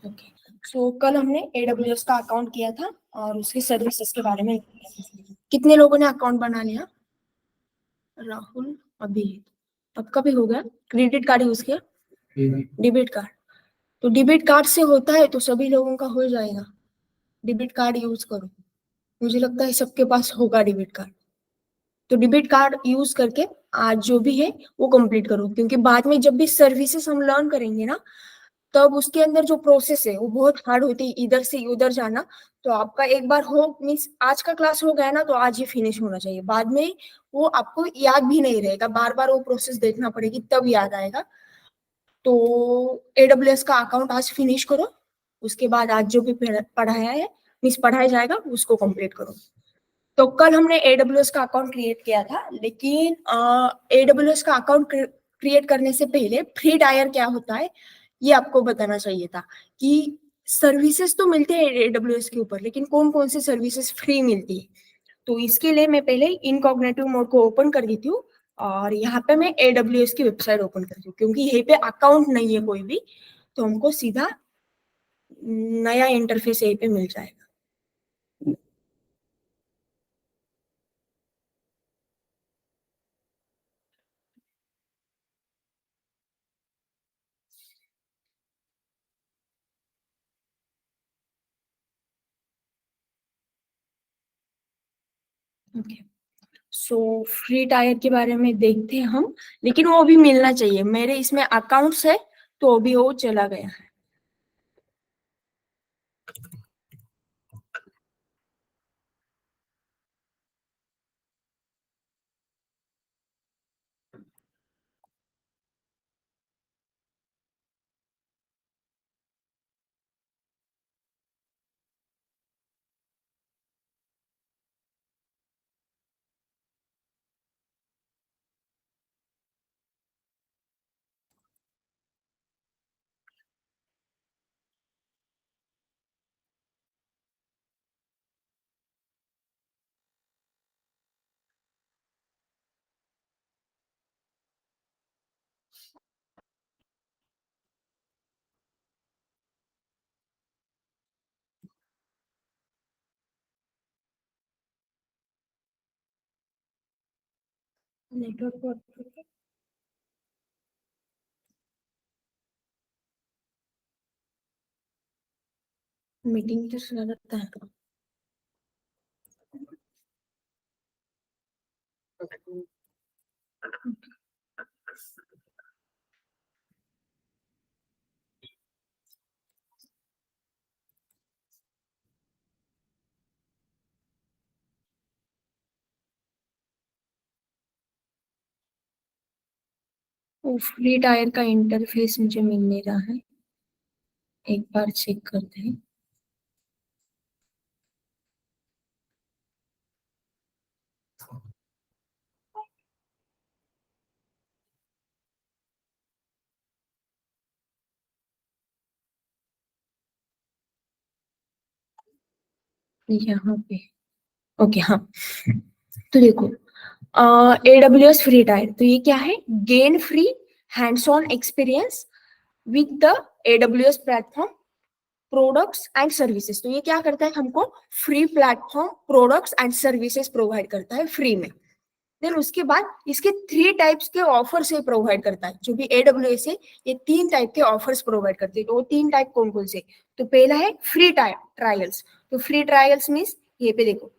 Okay, सो कल हमने AWS का अकाउंट किया था और उसकी सर्विसेज के बारे में। कितने लोगों ने अकाउंट बना लिया? राहुल, अभी आपका भी हो गया? क्रेडिट कार्ड यूज किया? Debit card? तो डेबिट कार्ड से होता है तो सभी लोगों का हो जाएगा। डेबिट कार्ड यूज करो, मुझे लगता है सबके पास होगा डेबिट कार्ड। तो डेबिट कार्ड यूज करके आज जो भी है वो कंप्लीट करो, क्योंकि बाद में जब भी सर्विसेज हम लर्न करेंगे ना, तब उसके अंदर जो प्रोसेस है वो बहुत हार्ड होती है, इधर से उधर जाना। तो आपका एक बार हो मीन्स आज का क्लास हो गया ना, तो आज ही फिनिश होना चाहिए, बाद में वो आपको याद भी नहीं रहेगा, बार बार वो प्रोसेस देखना पड़ेगी तब याद आएगा। तो AWS का अकाउंट आज फिनिश करो, उसके बाद आज जो भी पढ़ाया है मीन्स पढ़ाया जाएगा उसको कंप्लीट करो। तो कल हमने AWS का अकाउंट क्रिएट किया था, लेकिन AWS का अकाउंट क्रिएट करने से पहले फ्री टायर क्या होता है ये आपको बताना चाहिए था। कि सर्विसेज तो मिलते हैं AWS के ऊपर, लेकिन कौन कौन से सर्विसेज फ्री मिलती है। तो इसके लिए मैं पहले इनकॉग्निटिव मोड को ओपन कर देती हूँ और यहाँ पे मैं AWS की वेबसाइट ओपन करती हूँ, क्योंकि यहीं पे अकाउंट नहीं है कोई भी, तो हमको सीधा नया इंटरफेस यहीं पे मिल जाएगा। ओके, सो फ्री टायर के बारे में देखते हैं हम, लेकिन वो भी मिलना चाहिए। मेरे इसमें अकाउंट्स है तो अभी वो चला गया है। नेटवर्क मीटिंग तो सुना जाता है। वो फ्री टायर का इंटरफेस मुझे मिल नहीं रहा है, एक बार चेक करते हैं। यहाँ पे ओके, हाँ। तो देखो, AWS फ्री टायर, तो ये क्या है? Gain free hands on experience with the AWS platform products and services. तो ये क्या करता है? हमको free platform products and services provide करता है फ्री में। देन उसके बाद इसके 3 टाइप्स के ऑफर्स ये प्रोवाइड करता है। जो भी AWS है ये 3 टाइप के ऑफर्स प्रोवाइड करते हैं। तो वो 3 टाइप कौन कौन से? तो पहला है फ्री ट्रायल्स। तो फ्री ट्रायल्स मीन्स ये पे देखो,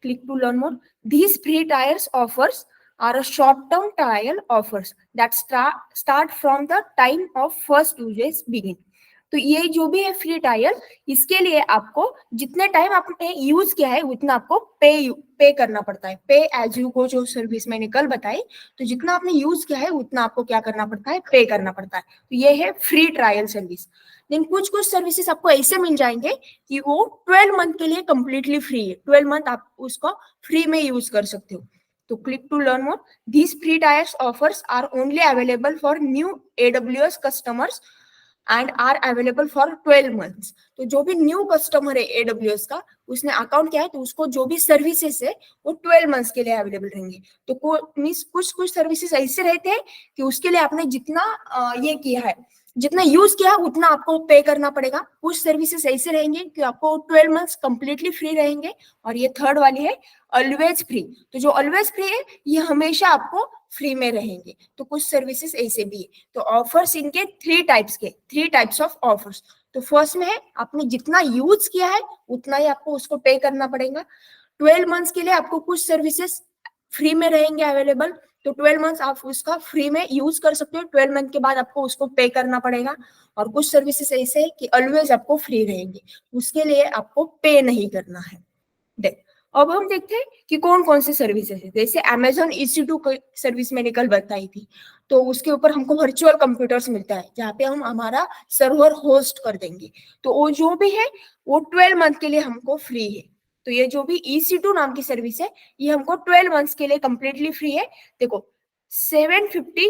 click to learn more. These free trials offers are a short-term trial offers that start from the time of first usage begin. तो ये जो भी है फ्री ट्रायल, इसके लिए आपको जितने टाइम आपने यूज किया है उतना आपको पे करना पड़ता है। पे एज यू गो जो सर्विस मैंने कल बताई, तो जितना आपने यूज किया है उतना आपको क्या करना पड़ता है? पे करना पड़ता है। तो ये है फ्री ट्रायल सर्विस। देन कुछ कुछ सर्विसेज आपको ऐसे मिल जाएंगे कि वो 12 मंथ के लिए कंप्लीटली फ्री है। 12 मंथ आप उसको फ्री में यूज कर सकते हो। तो click to learn more. These free tiers offers are only available for new AWS customers and are available for 12 months. तो जो भी न्यू कस्टमर है AWS का, उसने अकाउंट किया है, तो उसको जो भी सर्विसेज है वो 12 मंथ्स के लिए अवेलेबल रहेंगे। तो मीन्स कुछ कुछ सर्विसेज ऐसे रहते हैं कि उसके लिए आपने जितना ये किया है, जितना यूज किया उतना आपको पे करना पड़ेगा। कुछ सर्विसेज ऐसे रहेंगे कि आपको 12 मंथ्स कंप्लीटली फ्री रहेंगे। और ये थर्ड वाली है ऑलवेज फ्री। तो जो ऑलवेज फ्री है ये हमेशा आपको फ्री में रहेंगे। तो कुछ सर्विसेज ऐसे भी है। तो ऑफर्स इनके थ्री टाइप्स ऑफ ऑफर्स। तो फर्स्ट में है आपने जितना यूज किया है उतना ही आपको उसको पे करना पड़ेगा। 12 मंथ्स के लिए आपको कुछ सर्विसेज फ्री में रहेंगे अवेलेबल। तो 12 मंथ्स आप उसका फ्री में यूज कर सकते हो। 12 मंथ के बाद आपको उसको पे करना पड़ेगा। और कुछ सर्विसेज ऐसे है कि ऑलवेज आपको फ्री रहेंगे, उसके लिए आपको पे नहीं करना है। देख, अब हम देखते हैं कि कौन कौन से सर्विसेज है। जैसे Amazon EC2 सर्विस मैंने कल बताई थी। तो उसके ऊपर हमको वर्चुअल कंप्यूटर्स मिलता है जहाँ पे हम हमारा सर्वर होस्ट कर देंगे। तो वो जो भी है वो 12 मंथ के लिए हमको फ्री है। तो ये जो भी EC2 नाम की सर्विस है ये हमको 12 मंथ्स के लिए कंप्लीटली फ्री है। देखो 750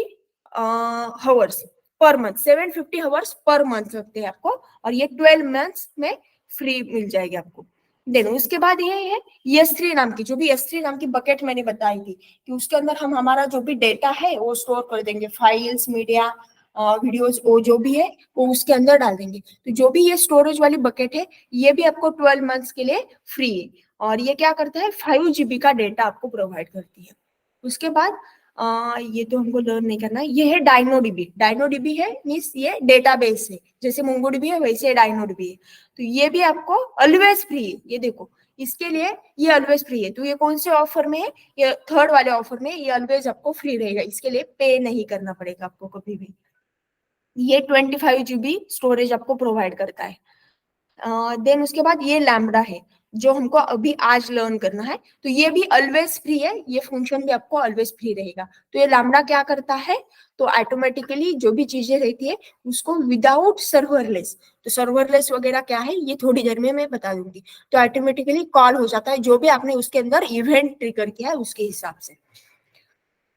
hours per month, 750 hours per month लगते हैं आपको। और ये 12 मंथ्स में फ्री मिल जाएगी आपको। देन उसके बाद ये है S3 नाम की, जो भी S3 नाम की बकेट मैंने बताई थी कि उसके अंदर हम हमारा जो भी डेटा है वो स्टोर कर देंगे, फाइल्स, मीडिया, वीडियोस, वो जो भी है वो उसके अंदर डाल देंगे। तो जो भी ये स्टोरेज वाली बकेट है ये भी आपको 12 मंथ्स के लिए फ्री है। और ये क्या करता है 5 GB का डेटा आपको प्रोवाइड करती है। उसके बाद ये तो हमको लर्न नहीं करना है। ये है डायनोडीबी। डायनोडीबी है मीन्स ये डेटाबेस है, जैसे मोंगोडीबी है वैसे डायनोडीबी है। तो ये भी आपको ऑलवेज फ्री है। ये देखो इसके लिए ये ऑलवेज फ्री है। तो ये कौन से ऑफर में है? ये थर्ड वाले ऑफर में ये ऑलवेज आपको फ्री रहेगा, इसके लिए पे नहीं करना पड़ेगा आपको कभी भी। ये 25 GB स्टोरेज आपको प्रोवाइड करता है। देन उसके बाद ये लैम्बडा है जो हमको अभी आज लर्न करना है। तो ये भी ऑलवेज फ्री है, ये फंक्शन भी आपको ऑलवेज फ्री रहेगा। तो ये लैम्बडा क्या करता है, तो ऑटोमेटिकली जो भी चीजें रहती है उसको विदाउट सर्वरलेस, तो सर्वरलेस वगैरह क्या है ये थोड़ी देर में मैं बता दूंगी। तो ऑटोमेटिकली कॉल हो जाता है जो भी आपने उसके अंदर इवेंट ट्रिगर किया है उसके हिसाब से।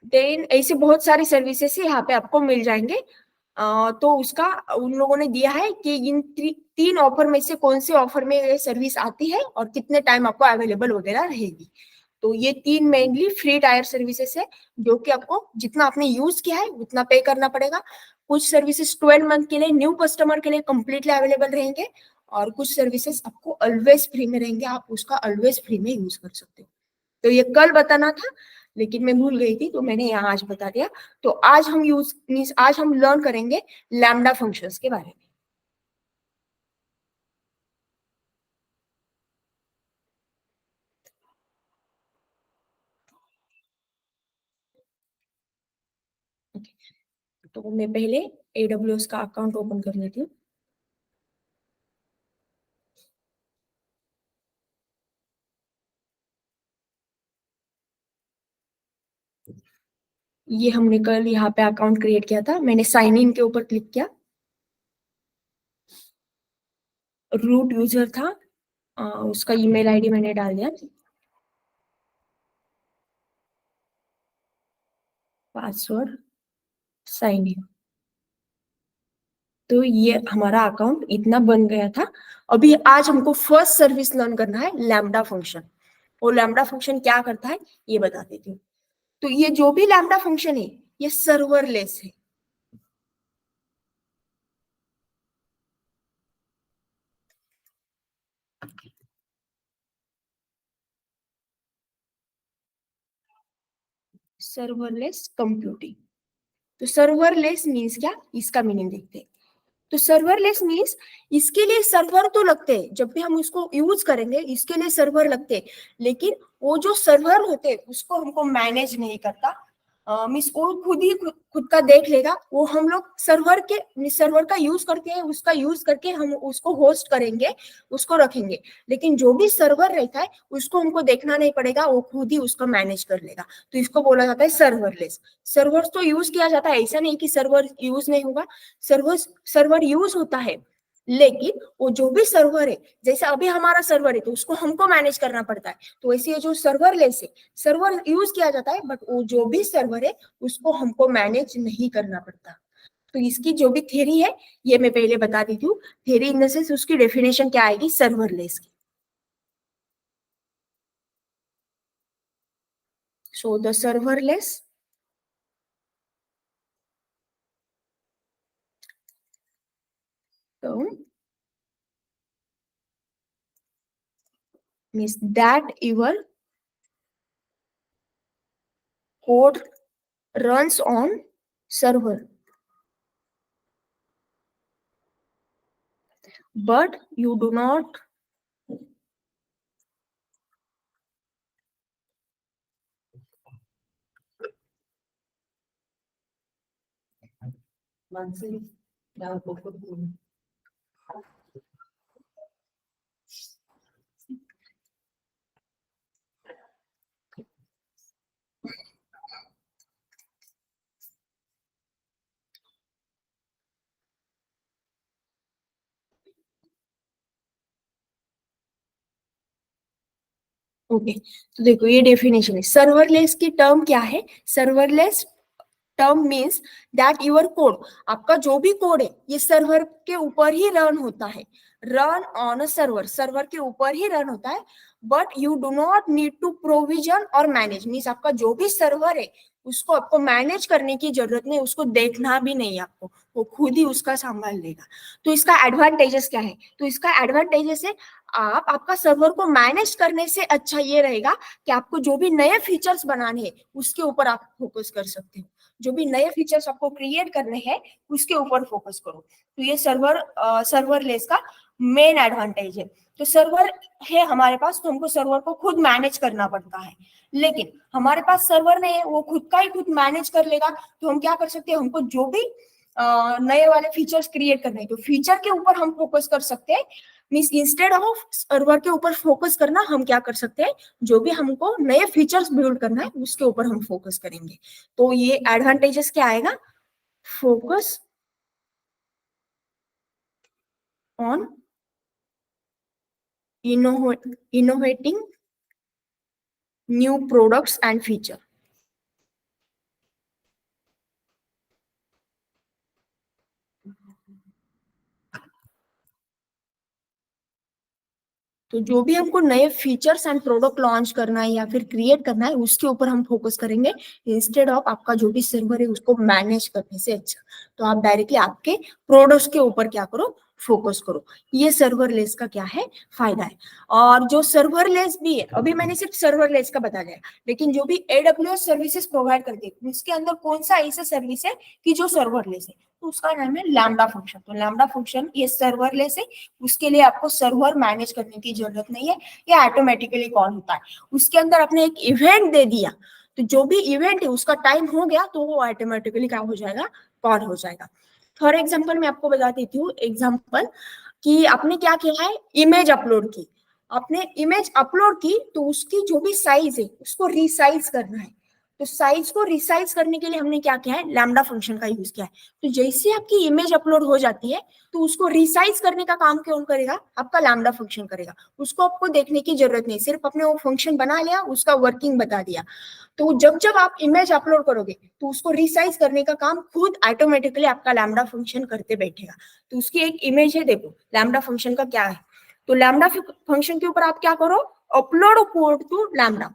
देन ऐसे बहुत सारी सर्विसेज यहाँ पे आपको मिल जाएंगे। तो उसका उन लोगों ने दिया है कि इन तीन ऑफर में से कौन से ऑफर में ये सर्विस आती है और कितने टाइम आपको अवेलेबल वगैरह रहेगी। तो ये तीन मेनली फ्री टायर सर्विसेज है जो कि आपको जितना आपने यूज किया है उतना पे करना पड़ेगा। कुछ सर्विसेज 12 मंथ के लिए न्यू कस्टमर के लिए कंप्लीटली अवेलेबल रहेंगे। और कुछ सर्विसेज आपको ऑलवेज फ्री में रहेंगे, आप उसका ऑलवेज फ्री में यूज कर सकते हो। तो ये कल बताना था लेकिन मैं भूल गई थी तो मैंने यहाँ आज बता दिया। तो आज हम लर्न करेंगे लैम्डा फंक्शंस के बारे में। तो मैं पहले AWS का अकाउंट ओपन कर लेती हूँ। ये हमने कल यहाँ पे अकाउंट क्रिएट किया था, मैंने साइन इन के ऊपर क्लिक किया। रूट यूजर था, उसका ईमेल आईडी मैंने डाल दिया, पासवर्ड, साइन इन। तो ये हमारा अकाउंट इतना बन गया था। अभी आज हमको फर्स्ट सर्विस लर्न करना है लैम्डा फंक्शन। वो लैम्डा फंक्शन क्या करता है ये बता देती हूँ। तो ये जो भी लैम्डा फंक्शन है ये सर्वरलेस है। Serverless computing. तो सर्वरलेस मीन्स क्या, इसका मीनिंग देखते हैं। तो सर्वरलेस मीन्स इसके लिए सर्वर तो लगते हैं, जब भी हम उसको यूज करेंगे इसके लिए सर्वर लगते हैं। लेकिन वो जो सर्वर होते हैं उसको हमको मैनेज नहीं करता। मीन्स वो खुद का देख लेगा। वो हम लोग सर्वर का यूज करके उसका यूज करके हम उसको होस्ट करेंगे, उसको रखेंगे। लेकिन जो भी सर्वर रहता है उसको हमको देखना नहीं पड़ेगा, वो खुद ही उसको मैनेज कर लेगा। तो इसको बोला जाता है सर्वरलेस। सर्वर तो यूज किया जाता है, ऐसा नहीं कि सर्वर यूज नहीं होगा। सर्वर सर्वर यूज होता है। लेकिन वो जो भी सर्वर है, जैसे अभी हमारा सर्वर है तो उसको हमको मैनेज करना पड़ता है। तो वैसे ये जो सर्वरलेस है, सर्वर यूज किया जाता है बट वो जो भी सर्वर है उसको हमको मैनेज नहीं करना पड़ता। तो इसकी जो भी थ्योरी है ये मैं पहले बता देती हूँ। थ्योरी इन द सेंस उसकी डेफिनेशन क्या आएगी सर्वरलेस की। So the serverless term means that your code runs on server, but you do not okay तो देखो ये डेफिनेशन है सर्वरलेस की टर्म क्या है serverless term means that your code आपका जो भी कोड है ये सर्वर के ऊपर ही रन होता है run on a server server के ऊपर ही रन होता है but you do not need to provision और मैनेज मीन्स आपका जो भी सर्वर है उसको आपको मैनेज करने की जरूरत नहीं उसको देखना भी नहीं आपको वो खुद ही उसका संभाल लेगा तो इसका एडवांटेजेस क्या है तो इसका एडवांटेजेस है आप आपका सर्वर को मैनेज करने से अच्छा ये रहेगा कि आपको जो भी नए फीचर्स बनाने हैं उसके ऊपर आप फोकस कर सकते हो जो भी नए फीचर्स आपको क्रिएट करने हैं उसके ऊपर फोकस करो तो ये सर्वरलेस का मेन एडवांटेज है तो सर्वर है हमारे पास तो हमको सर्वर को खुद मैनेज करना पड़ता है लेकिन हमारे पास सर्वर नहीं है वो खुद का ही खुद मैनेज कर लेगा तो हम क्या कर सकते हैं हमको जो भी नए वाले फीचर्स क्रिएट करने हैं तो फीचर के ऊपर हम फोकस कर सकते हैं मीन्स इंस्टेड ऑफ सर्वर के ऊपर फोकस करना हम क्या कर सकते हैं जो भी हमको नए फीचर्स बिल्ड करना है उसके ऊपर हम फोकस करेंगे तो ये एडवांटेजेस क्या आएगा focus on innovating new products and feature तो जो भी हमको नए फीचर्स एंड प्रोडक्ट लॉन्च करना है या फिर क्रिएट करना है उसके ऊपर हम फोकस करेंगे इंस्टेड ऑफ आपका जो भी सर्वर है उसको मैनेज करने से अच्छा तो आप डायरेक्टली आपके प्रोडक्ट्स के ऊपर क्या करो फोकस करो ये सर्वरलेस का क्या है फायदा है और जो सर्वरलेस भी है अभी मैंने सिर्फ सर्वरलेस का बता दिया लेकिन जो भी AWS सर्विसेज प्रोवाइड करती है उसके अंदर कौन सा ऐसा सर्विस है कि जो सर्वरलेस है तो उसका नाम है लैम्डा फंक्शन तो लैम्डा फंक्शन ये सर्वरलेस है उसके लिए आपको सर्वर मैनेज करने की जरूरत नहीं है ये ऑटोमेटिकली कॉल होता है उसके अंदर आपने एक इवेंट दे दिया तो जो भी इवेंट है उसका टाइम हो गया तो वो ऑटोमेटिकली क्या हो जाएगा कॉल हो जाएगा फॉर एग्जाम्पल मैं आपको बता देती हूँ एग्जाम्पल कि आपने क्या किया है इमेज अपलोड की आपने इमेज अपलोड की तो उसकी जो भी साइज है उसको रिसाइज करना है तो साइज को रिसाइज करने के लिए हमने क्या किया है लैम्डा फंक्शन का यूज किया है तो जैसे आपकी इमेज अपलोड हो जाती है तो उसको रिसाइज करने का काम कौन करेगा आपका लैम्डा फंक्शन करेगा उसको आपको देखने की जरूरत नहीं सिर्फ अपने वो फंक्शन बना लिया उसका वर्किंग बता दिया तो जब जब आप इमेज अपलोड करोगे तो उसको रिसाइज करने का काम खुद ऑटोमेटिकली आपका लैम्डा फंक्शन करते बैठेगा तो उसकी एक इमेज है देखो लैम्डा फंक्शन का क्या है तो लैम्डा फंक्शन के ऊपर आप क्या करो upload code to lambda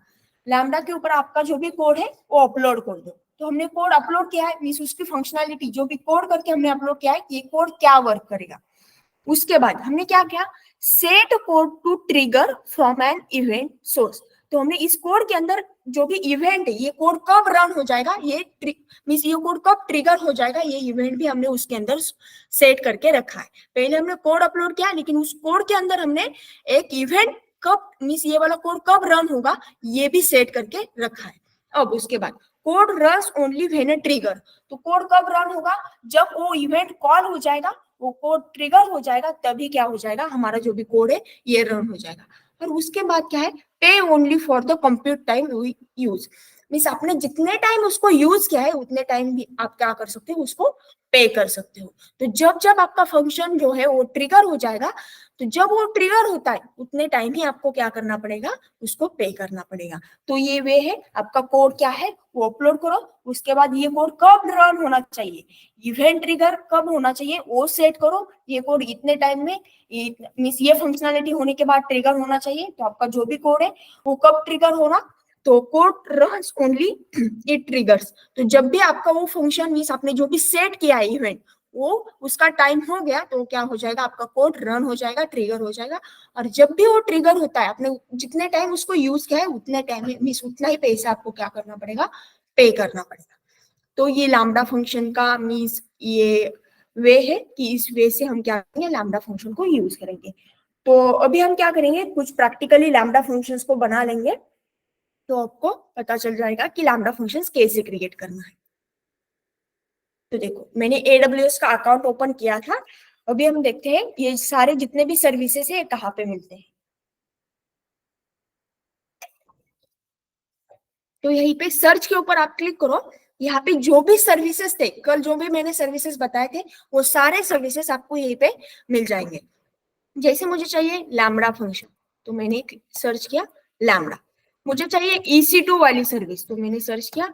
lambda के ऊपर आपका जो भी कोड है वो अपलोड कर दो तो हमने कोड अपलोड किया है मींस उसकी फंक्शनैलिटी जो भी कोड करके हमने अपलोड किया है ये कोड क्या वर्क करेगा उसके बाद हमने क्या किया set code to trigger from an event source तो हमने इस कोड के अंदर जो भी इवेंट है ये कोड कब रन हो जाएगा ये मींस ये कोड कब ट्रिगर हो जाएगा ये इवेंट भी हमने उसके अंदर सेट करके रखा है पहले हमने कोड अपलोड किया लेकिन उस कोड के अंदर हमने एक इवेंट कब मींस ये वाला कोड कब रन होगा ये भी सेट करके रखा है अब उसके बाद code runs only when a trigger तो कोड कब रन होगा जब वो इवेंट कॉल हो जाएगा वो कोड ट्रिगर हो जाएगा तभी क्या हो जाएगा हमारा जो भी कोड है ये रन हो जाएगा और उसके बाद क्या है पे only for the compute time use means आपने जितने टाइम उसको यूज किया है उतने टाइम भी आप क्या कर सकते हो उसको पे कर सकते हो तो जब जब आपका फंक्शन जो है वो ट्रिगर हो जाएगा तो जब वो ट्रिगर होता है उतने टाइम ही आपको क्या करना पड़ेगा उसको पे करना पड़ेगा तो ये वे है आपका कोड क्या है वो अपलोड करो उसके बाद ये कोड कब रन होना चाहिए इवेंट ट्रिगर कब होना चाहिए वो सेट करो ये कोड इतने टाइम में मीन्स ये फंक्शनैलिटी होने के बाद ट्रिगर होना चाहिए तो आपका जो भी कोड है वो कब ट्रिगर होना तो code runs only it triggers तो जब भी आपका वो फंक्शन मीन्स आपने जो भी सेट किया है इवेंट वो उसका टाइम हो गया तो क्या हो जाएगा, आपका कोड रन हो जाएगा, ट्रिगर हो जाएगा। और जब भी वो ट्रिगर होता है, आपने जितने टाइम उसको यूज किया है उतने टाइम में मीन्स उतना ही पैसा आपको क्या करना पड़ेगा, पे करना पड़ेगा। तो ये लैम्डा फंक्शन का मीन्स ये वे है कि इस वे से हम क्या करेंगे, लैम्डा फंक्शन को यूज करेंगे। तो अभी हम क्या करेंगे, कुछ प्रैक्टिकली लैम्डा फंक्शंस को बना लेंगे, तो आपको पता चल जाएगा कि लैम्डा फंक्शंस कैसे क्रिएट करना है। तो देखो मैंने AWS का अकाउंट ओपन किया था। अभी हम देखते हैं ये सारे जितने भी सर्विसेज है कहाँ पे मिलते हैं। तो यहीं पे सर्च के ऊपर आप क्लिक करो, यहाँ पे जो भी सर्विसेज थे, कल जो भी मैंने सर्विसेज बताए थे वो सारे सर्विसेज आपको यहीं पे मिल जाएंगे। जैसे मुझे चाहिए लैम्बडा फंक्शन, तो मैंने सर्च किया लैम्बडा। मुझे चाहिए EC2 वाली सर्विस, तो मैंने सर्च किया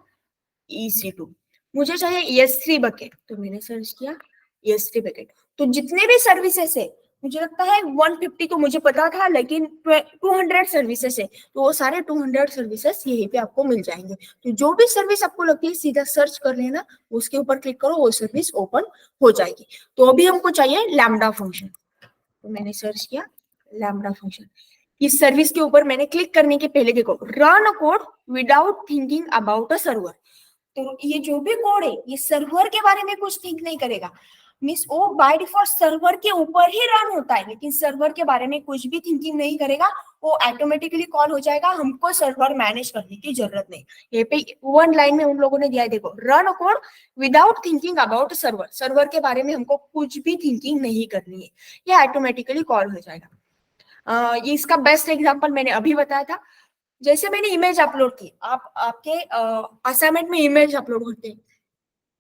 EC2। मुझे चाहिए S3 बकेट, तो मैंने सर्च किया S3 बकेट। तो जितने भी सर्विसेज है, मुझे लगता है 150 तो मुझे पता था, लेकिन 200 सर्विसेज है, तो वो सारे 200 सर्विसेज यहीं पे आपको मिल जाएंगे। तो जो भी सर्विस आपको लगती है सीधा सर्च कर लेना, उसके ऊपर क्लिक करो, वो सर्विस ओपन हो जाएगी। तो अभी हमको चाहिए लैम्बडा फंक्शन, तो मैंने सर्च किया लैम्बडा फंक्शन। इस सर्विस के ऊपर मैंने क्लिक करने के पहले देखो, run a code without thinking about a server. तो ये जो भी कोड है ये सर्वर के बारे में कुछ थिंक नहीं करेगा, मीन्स वो बाय डिफॉल्ट सर्वर के ऊपर ही रन होता है, लेकिन सर्वर के बारे में कुछ भी थिंकिंग नहीं करेगा, वो ऑटोमेटिकली कॉल हो जाएगा, हमको सर्वर मैनेज करने की जरूरत नहीं। ये पे वन लाइन में उन लोगों ने दिया है, देखो run code without thinking about server, server के बारे में हमको कुछ भी थिंकिंग नहीं करनी है, ये ऑटोमेटिकली कॉल हो जाएगा। ये इसका बेस्ट एग्जांपल मैंने अभी बताया था। जैसे मैंने इमेज अपलोड की, आप आपके असाइनमेंट में इमेज अपलोड होते हैं,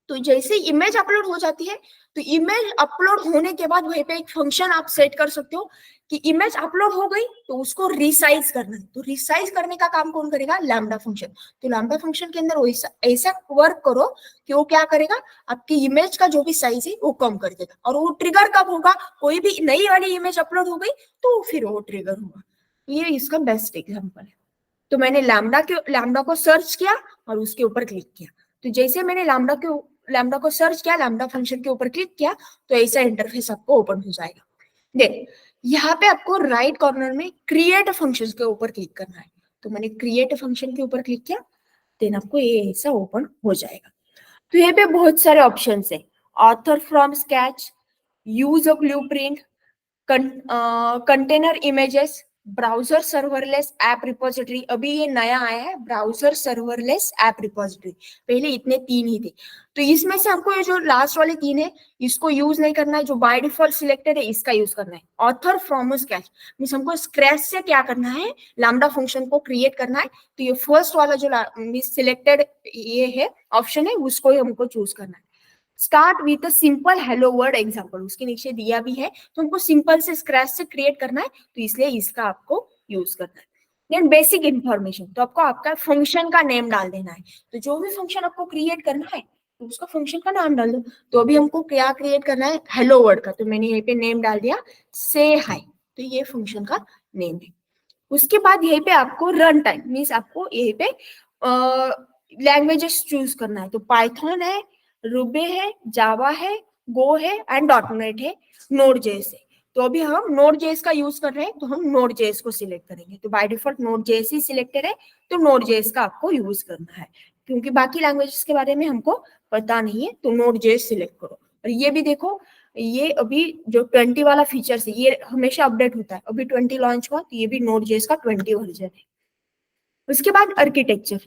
तो जैसे इमेज अपलोड हो जाती है, तो इमेज अपलोड होने के बाद वहीं पे एक फंक्शन आप सेट कर सकते हो कि इमेज अपलोड हो गई तो उसको रिसाइज करना है। तो रिसाइज करने का काम कौन करेगा, लैम्बडा फंक्शन। तो लैम्बडा फंक्शन के अंदर ऐसा वर्क करो कि वो क्या करेगा, आपकी इमेज का जो भी साइज है वो कम कर देगा। और वो ट्रिगर कब होगा, कोई भी नई वाली इमेज अपलोड हो गई तो फिर वो ट्रिगर होगा। ये इसका बेस्ट एग्जाम्पल है। तो मैंने लैम्बडा को सर्च किया और उसके ऊपर क्लिक किया। तो जैसे मैंने लैम्बडा को सर्च किया, लैम्बडा फंक्शन के ऊपर क्लिक किया, तो ऐसा इंटरफेस आपको ओपन हो जाएगा। देख यहाँ पे आपको राइट कॉर्नर में क्रिएट फंक्शन के ऊपर क्लिक करना है। तो मैंने क्रिएट फंक्शन के ऊपर क्लिक किया, देन आपको ये ऐसा ओपन हो जाएगा। तो यहाँ पे बहुत सारे ऑप्शन है, author from sketch, use a blueprint, container images, browser serverless app repository. अभी ये नया आया है ब्राउजर सर्वरलेस ऐप रिपोजिटरी, पहले इतने 3 ही थे। तो इसमें से हमको ये जो लास्ट वाले 3 है इसको यूज नहीं करना है, जो बाय डिफॉल्ट सिलेक्टेड है इसका यूज करना है। ऑथर फ्रॉम स्क्रैच मींस हमको स्क्रैच से क्या करना है, लैम्बडा फंक्शन को क्रिएट करना है। तो ये फर्स्ट वाला जो सिलेक्टेड ये है ऑप्शन है, उसको ही हमको चूज करना है। Start with a simple hello word example, उसके नीचे दिया भी है, तो हमको सिंपल से स्क्रैच से क्रिएट करना है, तो इसलिए इसका आपको यूज करना है। देन बेसिक इंफॉर्मेशन, तो आपको आपका फंक्शन का नेम डाल देना है। तो जो भी फंक्शन आपको क्रिएट करना है तो उसका फंक्शन का नाम डाल दो। तो अभी हमको क्या क्रिएट करना है, हेलो वर्ड का, तो मैंने यहाँ पे नेम डाल दिया से हाई, तो ये फंक्शन का नेम है। उसके बाद यहीं पे आपको रन टाइम मीन्स आपको यहीं पे लैंग्वेजेस चूज करना है। तो पाइथन है, रूबी है, जावा है, गो है एंड डॉट नेट है, नोड जेएस है। तो अभी हम नोड जेएस का यूज कर रहे हैं, तो हम नोड जेएस को सिलेक्ट करेंगे। तो by default node JS he selected है, तो नोड जेएस का आपको यूज करना है, क्योंकि बाकी लैंग्वेजेस के बारे में हमको पता नहीं है, तो नोड जेएस सिलेक्ट करो। और ये भी देखो, ये अभी जो 20 वाला फीचर्स है ये हमेशा अपडेट होता है, अभी 20 लॉन्च हुआ, तो ये भी नोड जेएस का 20 वर्जन है। उसके बाद आर्किटेक्चर,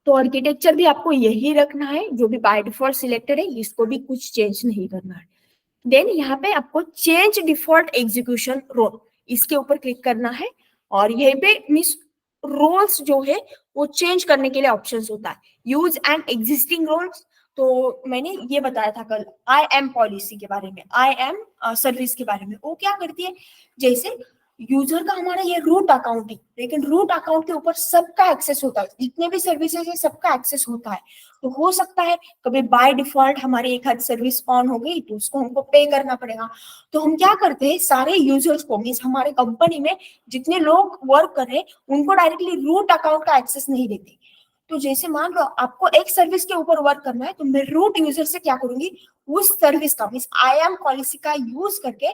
तो आर्किटेक्चर भी आपको यही रखना है जो भी बाय डिफॉल्ट सिलेक्टेड है, इसको भी कुछ चेंज नहीं करना है। देन यहाँ पे आपको चेंज डिफॉल्ट एग्जीक्यूशन रोल, इसके ऊपर क्लिक करना है। और यहीं पे मिस रोल्स जो है वो चेंज करने के लिए ऑप्शंस होता है, यूज एंड एग्जिस्टिंग रोल्स। तो मैंने ये बताया था कल आई एम पॉलिसी के बारे में, आई एम सर्विस के बारे में। वो क्या करती है, जैसे यूजर का हमारा ये रूट अकाउंट है, लेकिन रूट अकाउंट के ऊपर सबका एक्सेस होता है, जितने भी सर्विसेज है सबका एक्सेस होता है। तो हो सकता है कभी बाय डिफॉल्ट हमारी एक आध सर्विस ऑन हो गई तो उसको हमको पे करना पड़ेगा। तो हम क्या करते हैं, सारे यूजर्स को मीन्स हमारे कंपनी में जितने लोग वर्क कर रहे हैं उनको डायरेक्टली रूट अकाउंट का एक्सेस नहीं देते, तो जैसे मान लो आपको एक सर्विस के ऊपर वर्क करना है, तो मैं रूट यूजर से क्या करूंगी, उस सर्विस का मीन्स आई एम पॉलिसी का यूज करके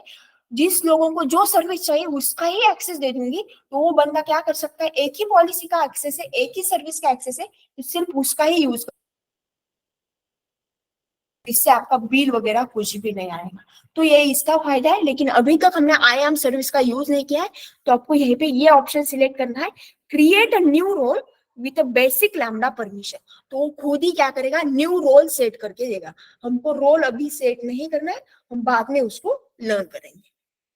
जिस लोगों को जो सर्विस चाहिए उसका ही एक्सेस दे दूंगी। तो वो बंदा क्या कर सकता है, एक ही पॉलिसी का एक्सेस है, एक ही सर्विस का एक्सेस है, तो सिर्फ उसका ही यूज, इससे आपका बिल वगैरह कुछ भी नहीं आएगा। तो ये इसका फायदा है। लेकिन अभी तक हमने आई एम सर्विस का यूज नहीं किया है, तो आपको यहीं पे ये ऑप्शन सिलेक्ट करना है, create a new role with a basic lambda permission. तो वो खुद ही क्या करेगा, न्यू रोल सेट करके देगा। हमको रोल अभी सेट नहीं करना है, हम बाद में उसको लर्न करेंगे।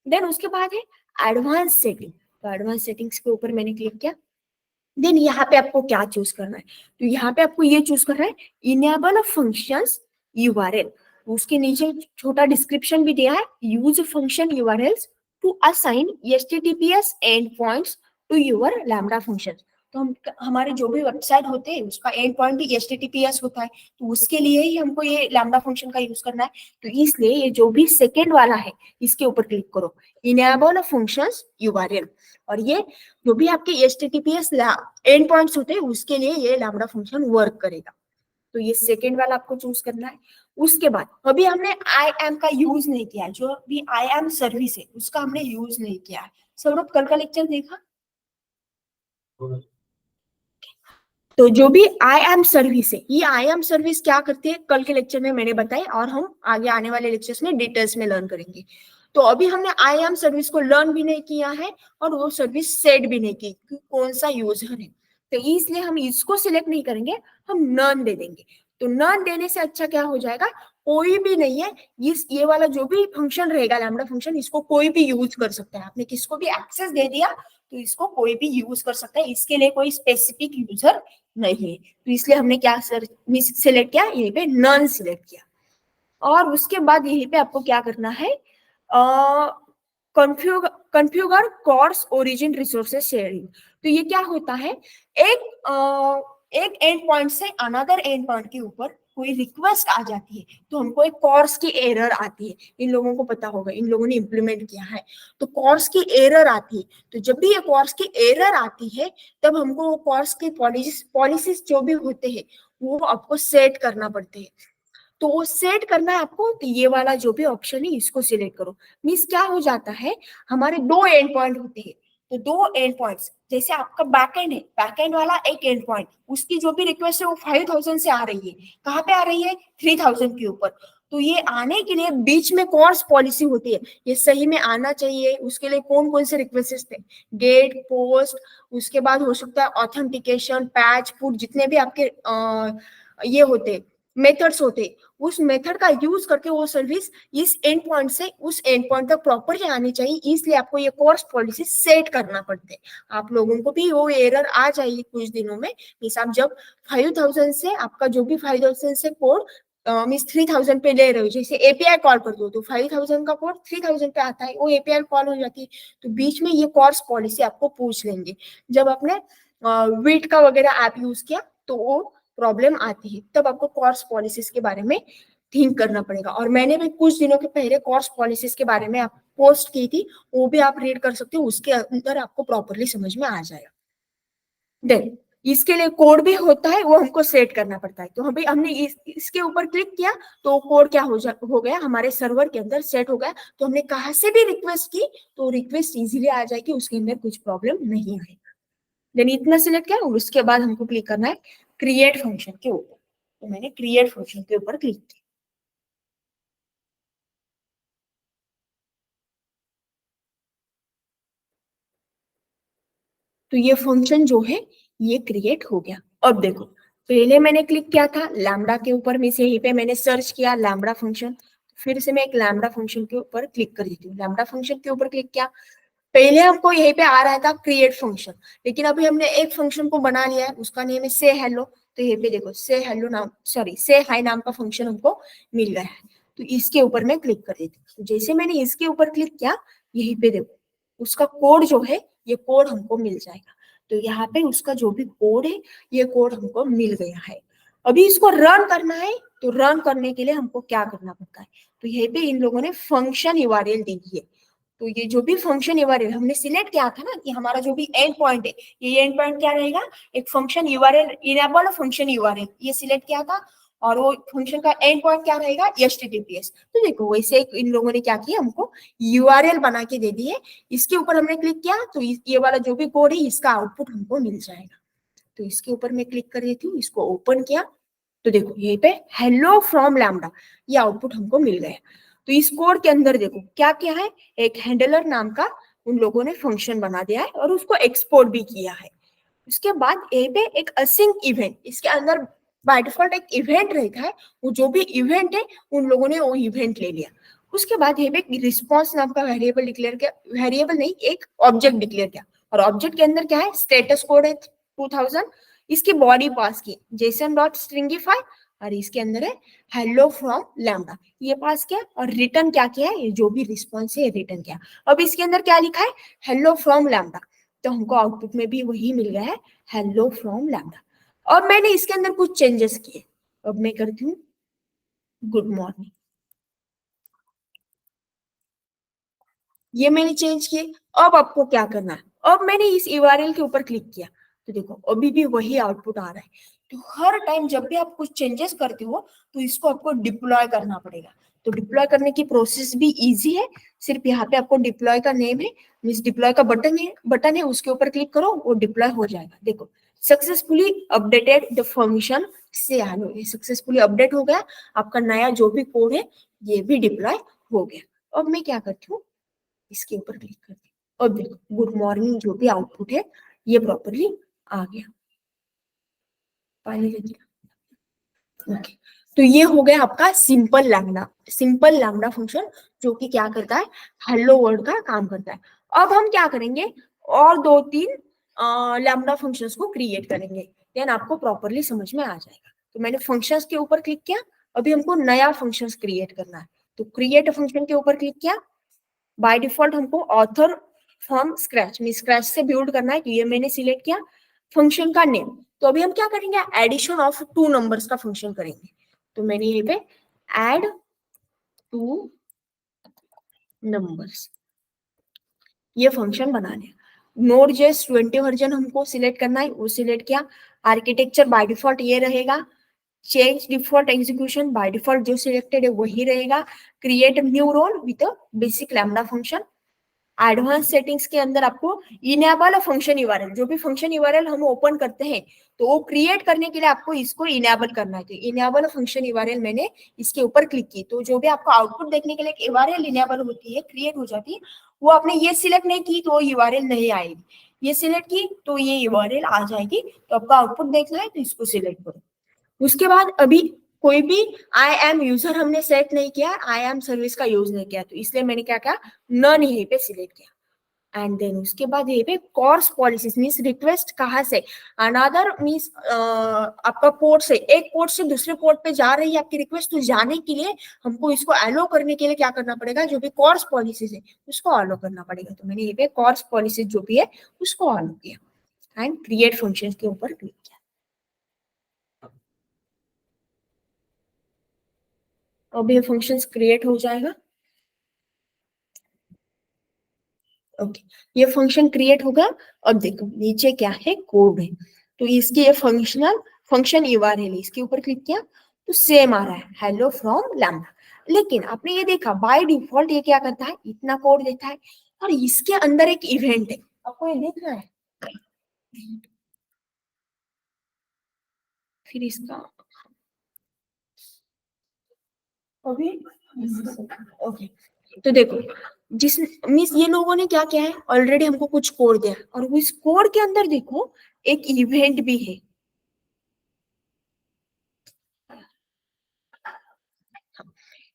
देन उसके बाद है एडवांस सेटिंग। तो एडवांस सेटिंग्स के ऊपर मैंने क्लिक किया। देन यहाँ पे आपको क्या चूज करना है, तो यहाँ पे आपको ये चूज करना है, इनेबल फंक्शंस यूआरएल। उसके नीचे छोटा डिस्क्रिप्शन भी दिया है, use function URLs to assign HTTPS end points to your lambda function. तो हम हमारे जो भी वेबसाइट होते हैं उसका एंड पॉइंट भी एचटीटीपीएस होता है, तो उसके लिए ही हमको ये लैम्डा फंक्शन का यूज करना है। तो इसलिए ये जो भी सेकेंड वाला है इसके ऊपर क्लिक करो, इनेबल फंक्शंस यूआरएल। और ये जो भी आपके एचटीटीपीएस एंड पॉइंट्स होते हैं उसके लिए ये लैम्डा फंक्शन वर्क करेगा। तो ये सेकेंड वाला आपको चूज करना है। उसके बाद अभी हमने आई एम का यूज नहीं किया है, जो भी आई एम सर्विस है उसका हमने यूज नहीं किया है। सौरभ कल का लेक्चर देखा? तो जो भी आई एम सर्विस है, ये आई एम सर्विस क्या करती है कल के लेक्चर में मैंने बताई, और हम आगे आने वाले लेक्चर्स में डिटेल्स में लर्न करेंगे। तो अभी हमने आई एम सर्विस को लर्न भी नहीं किया है और वो सर्विस सेट भी नहीं की कि कौन सा यूजर है, तो इसलिए हम इसको सिलेक्ट नहीं करेंगे, हम नन दे देंगे। तो नन देने से अच्छा क्या हो जाएगा, कोई भी नहीं है, ये वाला जो भी फंक्शन रहेगा लैम्डा फंक्शन, इसको कोई भी यूज कर सकता है। आपने किसको भी एक्सेस दे दिया तो इसको कोई भी यूज कर सकता है, इसके लिए कोई स्पेसिफिक यूजर नहीं है। तो इसलिए हमने क्या सिलेक्ट किया, यहीं पे नन सिलेक्ट किया। और उसके बाद यहीं पे आपको क्या करना है, configure course origin resources sharing. तो ये क्या होता है, एक एंड पॉइंट से अनदर एंड पॉइंट के ऊपर कोई रिक्वेस्ट आ जाती है तो हमको एक कोर्स की एरर आती है। इन लोगों को पता होगा, इन लोगों ने इम्प्लीमेंट किया है, तो कोर्स की एरर आती है। तो जब भी ये कोर्स की एरर आती है तब हमको वो कोर्स की पॉलिसीज जो भी होते हैं वो आपको सेट करना पड़ते हैं। तो वो सेट करना है आपको, तो ये वाला जो भी ऑप्शन है इसको सिलेक्ट करो। मीन्स क्या हो जाता है, हमारे दो एंड पॉइंट होते हैं, तो दो एंड पॉइंट्स, जैसे आपका बैकएंड है, बैकएंड वाला एक एंड पॉइंट, उसकी जो भी रिक्वेस्ट है वो 5000 से आ रही है, कहाँ पे आ रही है, 3000 के ऊपर। तो ये आने के लिए बीच में कौन पॉलिसी होती है, ये सही में आना चाहिए, उसके लिए कौन कौन से रिक्वेस्ट थे, गेट, पोस्ट, उसके बाद हो सकता है ऑथेंटिकेशन, पैच, पुट, जितने भी आपके ये होते मेथड्स होते, उस मेथड का यूज करके वो सर्विस इस एंड पॉइंट से उस एंड पॉइंट तक प्रॉपरली आनी चाहिए। इसलिए आपको ये कोर्स पॉलिसी सेट करना पड़ते हैं। आप लोगों को भी वो एरर आ जाएगी कुछ दिनों में। मीन्स आप जब 5000 से आपका जो भी 5000 से कोड मीन्स 3000 पे ले रहे हो, जैसे एपीआई कॉल कर दो तो 5000 का कोड 3000 पे आता है, वो एपीआई कॉल हो जाती है। तो बीच में ये कोर्स पॉलिसी आपको पूछ लेंगे। जब आपने वीट का वगैरह ऐप यूज किया तो वो प्रॉब्लम आती है, तब आपको कोर्स पॉलिसीज के बारे में थिंक करना पड़ेगा। और मैंने भी कुछ दिनों के पहले कोर्स पॉलिसीज के बारे में आप पोस्ट की थी, वो भी आप रीड कर सकते हो, उसके अंदर आपको प्रॉपरली समझ में आ जाएगा। देन इसके लिए कोड भी होता है, वो हमको सेट करना पड़ता है। तो हमने इसके ऊपर क्लिक किया तो कोड क्या हो गया, हमारे सर्वर के अंदर सेट हो गया। तो हमने कहाँ से भी रिक्वेस्ट की तो रिक्वेस्ट इजीली आ जाएगी, उसके अंदर कुछ प्रॉब्लम नहीं आएगा। देन इतना सिलेक्ट किया और उसके बाद हमको क्लिक करना है क्रिएट फंक्शन के ऊपर। तो मैंने क्रिएट फंक्शन के ऊपर क्लिक किया। तो ये फंक्शन जो है ये क्रिएट हो गया। अब देखो, पहले मैंने क्लिक किया था लैम्डा के ऊपर, में से यहीं पे मैंने सर्च किया लैम्डा फंक्शन, फिर से मैं एक लैम्डा फंक्शन के ऊपर क्लिक कर देती हूँ। लैम्डा फंक्शन के ऊपर क्लिक किया, पहले हमको यहीं पे आ रहा था क्रिएट फंक्शन, लेकिन अभी हमने एक फंक्शन को बना लिया है, उसका नेम है से हेलो। तो यहीं पे देखो से हेलो नाम, सॉरी से हाई नाम का फंक्शन हमको मिल गया है। तो इसके ऊपर मैं क्लिक कर देती हूँ। तो जैसे मैंने इसके ऊपर क्लिक किया, यहीं पे देखो उसका कोड जो है ये कोड हमको मिल जाएगा। तो यहाँ पे उसका जो भी कोड है ये कोड हमको मिल गया है। अभी इसको रन करना है, तो रन करने के लिए हमको क्या करना पड़ता है, तो यहीं पे इन लोगों ने फंक्शन यूआरएल दी है। तो ये जो भी फंक्शन यूआरएल हमने सिलेक्ट किया था ना कि हमारा जो भी एंड पॉइंट है, ये एंड पॉइंट क्या रहेगा, एक function URL, enable function URL, ये सिलेक्ट किया था, और वो फंक्शन का एंड पॉइंट क्या रहेगा, एचटीटीपीएस। तो देखो वैसे इन लोगों ने क्या किया, हमको यूआरएल बना के दे दी है, इसके ऊपर हमने क्लिक किया तो ये वाला जो भी कोड है इसका आउटपुट हमको मिल जाएगा। तो इसके ऊपर मैं क्लिक कर देती हूँ, इसको ओपन किया तो देखो यहीं पे हेलो फ्रॉम लैम्डा ये आउटपुट हमको मिल गया। तो इस कोड के अंदर देखो क्या क्या है, एक हैंडलर नाम का उन लोगों ने फंक्शन बना दिया है और उसको एक्सपोर्ट भी किया है। उसके बाद यहीं पे एक असिंक इवेंट, इसके अंदर बाय डिफॉल्ट एक इवेंट रहता है, वो जो भी इवेंट है उन लोगों ने वो इवेंट ले लिया। उसके बाद यहीं पे रिस्पॉन्स नाम का वेरिएबल डिक्लेयर किया, वेरिएबल नहीं एक ऑब्जेक्ट डिक्लेयर किया, और ऑब्जेक्ट के अंदर क्या है, स्टेटस कोड है 2000, इसकी बॉडी पास की जेसन डॉट स्ट्रिंगिफाई, और इसके अंदर है हेलो फ्रॉम लैम्डा, ये पास किया, और रिटर्न क्या किया है, ये जो भी रिस्पॉन्स है रिटर्न किया। अब इसके अंदर क्या लिखा है, हेलो फ्रॉम लैम्डा, तो हमको आउटपुट में भी वही मिल गया है, हेलो फ्रॉम लैम्डा। अब मैंने इसके अंदर कुछ चेंजेस किए, अब मैं करती हूँ गुड मॉर्निंग, ये मैंने चेंज किए। अब आपको क्या करना है, अब मैंने इस यूआरएल के ऊपर क्लिक किया तो देखो अभी भी वही आउटपुट आ रहा है। तो हर टाइम जब भी आप कुछ चेंजेस करते हो तो इसको आपको डिप्लॉय करना पड़ेगा। तो डिप्लॉय करने की प्रोसेस भी इजी है, सिर्फ यहाँ पे आपको डिप्लॉय का नेम है, मीन्स डिप्लॉय का बटन है उसके ऊपर क्लिक करो, वो डिप्लॉय हो जाएगा। देखो सक्सेसफुली अपडेटेड द फंक्शन से आलो, ये सक्सेसफुली अपडेट हो गया, आपका नया जो भी कोड है ये भी डिप्लॉय हो गया। अब मैं क्या करती हूँ, इसके ऊपर क्लिक कर दी और देखो गुड मॉर्निंग जो भी आउटपुट है ये प्रॉपरली आ गया। पानी दे दिया। ओके, तो ये हो गया आपका सिंपल लैम्डा फंक्शन, जो कि क्या करता है, हेलो वर्ल्ड का काम करता है। अब हम क्या करेंगे, और दो तीन लैम्डा फंक्शंस को क्रिएट करेंगे, देन आपको प्रॉपरली समझ में आ जाएगा। तो मैंने फंक्शंस के ऊपर क्लिक किया, अभी हमको नया फंक्शंस क्रिएट करना है, तो क्रिएट फंक्शन के ऊपर क्लिक किया। बाय डिफॉल्ट हमको ऑथर फ्रॉम स्क्रैच में स्क्रैच से बिल्ड करना है, तो ये मैंने सिलेक्ट किया। फंक्शन का नेम, तो अभी हम क्या करेंगे, एडिशन ऑफ टू नंबर्स का फंक्शन करेंगे। तो मैंने ये पे एड टू नंबर्स ये फंक्शन बना लिया। नोड जेएस 20 वर्जन हमको सिलेक्ट करना है, वो सिलेक्ट किया। आर्किटेक्चर बाय डिफॉल्ट ये रहेगा, change default execution by default जो सिलेक्टेड है वही रहेगा। Create new role with basic lambda function. Advance settings के अंदर आपको इनेबल फंक्शन यूआरएल, जो भी फंक्शन यूआरएल हम ओपन करते हैं तो वो क्रिएट करने के लिए आपको इसको इनेबल करना है। तो इनेबल फंक्शन यूआरएल मैंने इसके ऊपर क्लिक की, तो जो भी आपको आउटपुट देखने के लिए यूआरएल इनेबल होती है, क्रिएट हो जाती है, वो आपने ये सिलेक्ट नहीं की तो यूआरएल नहीं आएगी, ये सिलेक्ट की तो ये यूआरएल आ जाएगी। तो आपका आउटपुट देखना है तो इसको सिलेक्ट करो। उसके बाद अभी कोई भी आई एम यूजर हमने सेट नहीं किया, आई एम सर्विस का यूज नहीं किया, तो इसलिए मैंने क्या किया, नन यहीं पे सिलेक्ट किया। एंड देन उसके बाद ये पे कोर्स पॉलिसीज मींस रिक्वेस्ट कहाँ से, अनदर मींस आपका पोर्ट से, एक पोर्ट से दूसरे पोर्ट पे जा रही है आपकी रिक्वेस्ट, तो जाने के लिए हमको इसको अलो करने के लिए क्या करना पड़ेगा, जो भी कोर्स पॉलिसीज है उसको अलो करना पड़ेगा। तो मैंने ये पे कोर्स पॉलिसीज जो भी है उसको अलो किया एंड क्रिएट फंक्शन के ऊपर क्लिक किया। अब ये फंक्शन क्रिएट हो जाएगा। ओके, ये फंक्शन क्रिएट होगा। अब देखो नीचे क्या है, कोड है, तो इसकी ये फंक्शन यूआरएल है, इसके ऊपर क्लिक किया तो सेम आ रहा है, हेलो फ्रॉम लैम्डा। लेकिन आपने ये देखा बाय डिफॉल्ट ये क्या करता है, इतना कोड देता है, और इसके अंदर एक इवेंट है, आपको ये देखना है। फिर इसका अभी ओके, तो देखो जिस मीन्स ये लोगों ने क्या किया है, ऑलरेडी हमको कुछ कोड दिया है, और उस कोड के अंदर देखो एक इवेंट भी है।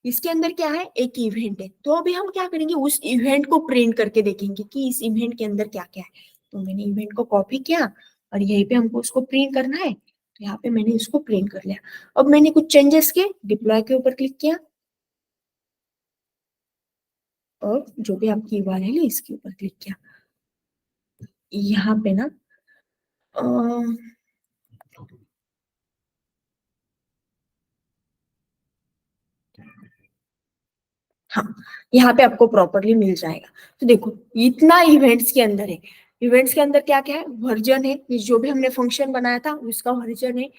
इसके अंदर क्या है, एक इवेंट है, तो अभी हम क्या करेंगे, उस इवेंट को प्रिंट करके देखेंगे कि इस इवेंट के अंदर क्या क्या है। तो मैंने इवेंट को कॉपी किया और यहीं पे हमको उसको प्रिंट करना है, तो यहाँ पे मैंने उसको प्रिंट कर लिया। अब मैंने कुछ चेंजेस किए, डिप्लॉय के ऊपर क्लिक किया, और जो भी आपकी यूआरएल है इसके ऊपर क्लिक किया। यहाँ पे ना हाँ, यहाँ पे आपको प्रॉपरली मिल जाएगा। तो देखो इतना इवेंट्स के अंदर है। इवेंट्स के अंदर क्या क्या है, वर्जन है, जो भी हमने फंक्शन बनाया था उसका वर्जन है।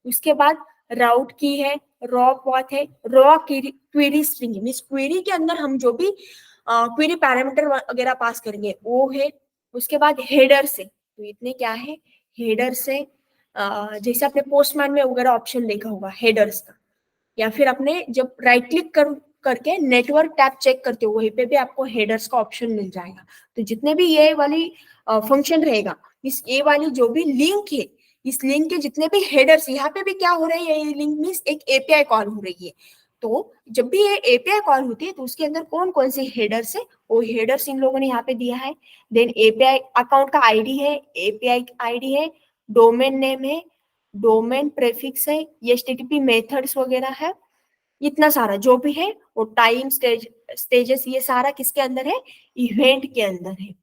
उसके बाद राउट की है, रॉ पाथ है, रॉ क्वेरी स्ट्रिंग है, मीन्स क्वेरी के अंदर हम जो भी क्वेरी पैरामीटर वगैरह पास करेंगे वो है। उसके बाद हेडर से, तो इतने क्या है, हेडर से जैसे आपने पोस्टमैन में वगैरह ऑप्शन देखा होगा हेडर्स का, या फिर आपने जब राइट क्लिक करके नेटवर्क टैब चेक करते हो वहीं पे भी आपको हेडर्स का ऑप्शन मिल जाएगा। तो जितने भी ये वाली फंक्शन रहेगा, इस ये वाली जो भी लिंक है, इस लिंक के जितने भी हेडर्स, यहाँ पे भी क्या हो रहा है, ये लिंक मीन्स एक एपीआई कॉल हो रही है। तो जब भी ये एपीआई कॉल होती है तो उसके अंदर कौन कौन से हेडर्स है, वो हेडर्स इन लोगों ने यहाँ पे दिया है। देन एपीआई अकाउंट का आईडी है, एपीआई आईडी है, डोमेन नेम है, डोमेन प्रेफिक्स है, एचटीटीपी मेथड्स वगैरह है, इतना सारा जो भी है वो टाइम स्टेजेस, ये सारा किसके अंदर है, इवेंट के अंदर है।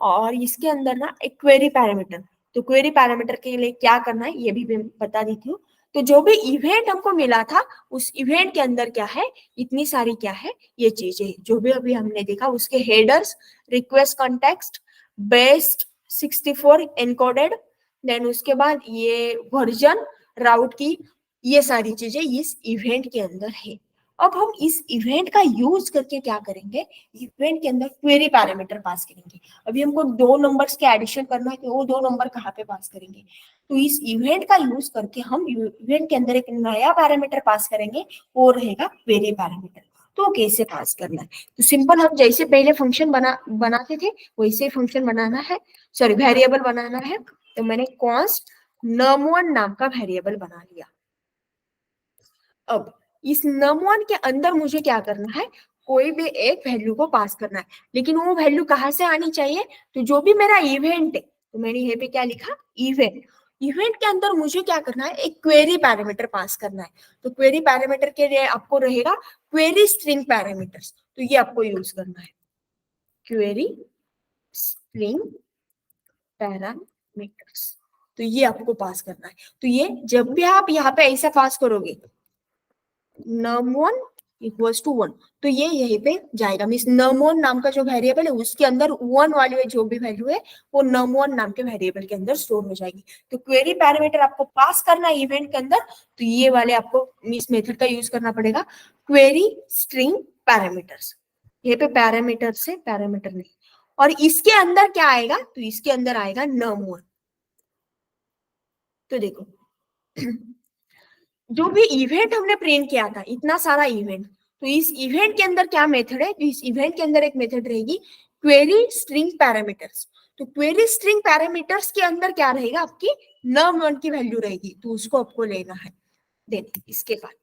और इसके अंदर ना एक क्वेरी पैरामीटर, तो क्वेरी पैरामीटर के लिए क्या करना है ये भी मैं बता देती हूँ। तो जो भी इवेंट हमको मिला था उस इवेंट के अंदर क्या है, इतनी सारी क्या है ये चीजें जो भी अभी हमने देखा, उसके headers, request context, base 64 encoded, then उसके बाद ये वर्जन, राउट की, ये सारी चीजें इस इवेंट के अंदर है। अब हम इस इवेंट का यूज करके क्या करेंगे, इवेंट के अंदर क्वेरी पैरामीटर पास करेंगे। अभी हमको दो नंबर्स के एडिशन करना है तो वो दो नंबर कहाँ पे पास करेंगे, तो इस इवेंट का यूज करके हम इवेंट के अंदर एक नया पैरामीटर पास करेंगे, वो रहेगा क्वेरी पैरामीटर। तो कैसे पास करना है, तो सिंपल हम जैसे पहले फंक्शन बनाते थे वैसे फंक्शन बनाना है, सॉरी वेरिएबल बनाना है। तो मैंने कॉन्स्ट num1 नाम का वेरिएबल बना लिया। अब इस num1 के अंदर मुझे क्या करना है, कोई भी एक वैल्यू को पास करना है, लेकिन वो वैल्यू कहाँ से आनी चाहिए, तो जो भी मेरा इवेंट है, तो मैंने यहाँ पे क्या लिखा, इवेंट, इवेंट के अंदर मुझे क्या करना है, एक क्वेरी पैरामीटर पास करना है। तो क्वेरी पैरामीटर के लिए आपको रहेगा क्वेरी स्ट्रिंग पैरामीटर्स, तो ये आपको यूज करना है, क्वेरी स्ट्रिंग पैरामीटर्स, तो ये आपको पास करना है। तो ये जब भी आप यहाँ पे ऐसा पास करोगे num1 इक्वल्स टू 1, तो ये यहीं पे जाएगा, मीन्स num1 नाम का जो वेरिएबल है उसके अंदर 1 वाली जो भी वैल्यू है वो num1 नाम के वेरिएबल के अंदर स्टोर हो जाएगी। तो क्वेरी पैरामीटर आपको पास करना है इवेंट के अंदर, तो ये वाले आपको इस मेथड का यूज करना पड़ेगा, क्वेरी स्ट्रिंग पैरामीटर्स। ये पे पैरामीटर से पैरामीटर नहीं, और इसके अंदर क्या आएगा, तो इसके अंदर आएगा num1। तो देखो जो भी इवेंट हमने प्रिंट किया था, इतना सारा इवेंट, तो इस इवेंट के अंदर क्या मेथड है, तो इस इवेंट के अंदर एक मेथड रहेगी क्वेरी स्ट्रिंग पैरामीटर्स। तो क्वेरी स्ट्रिंग पैरामीटर्स के अंदर क्या रहेगा, आपकी num1 की वैल्यू रहेगी, तो उसको आपको लेना है। देन इसके बाद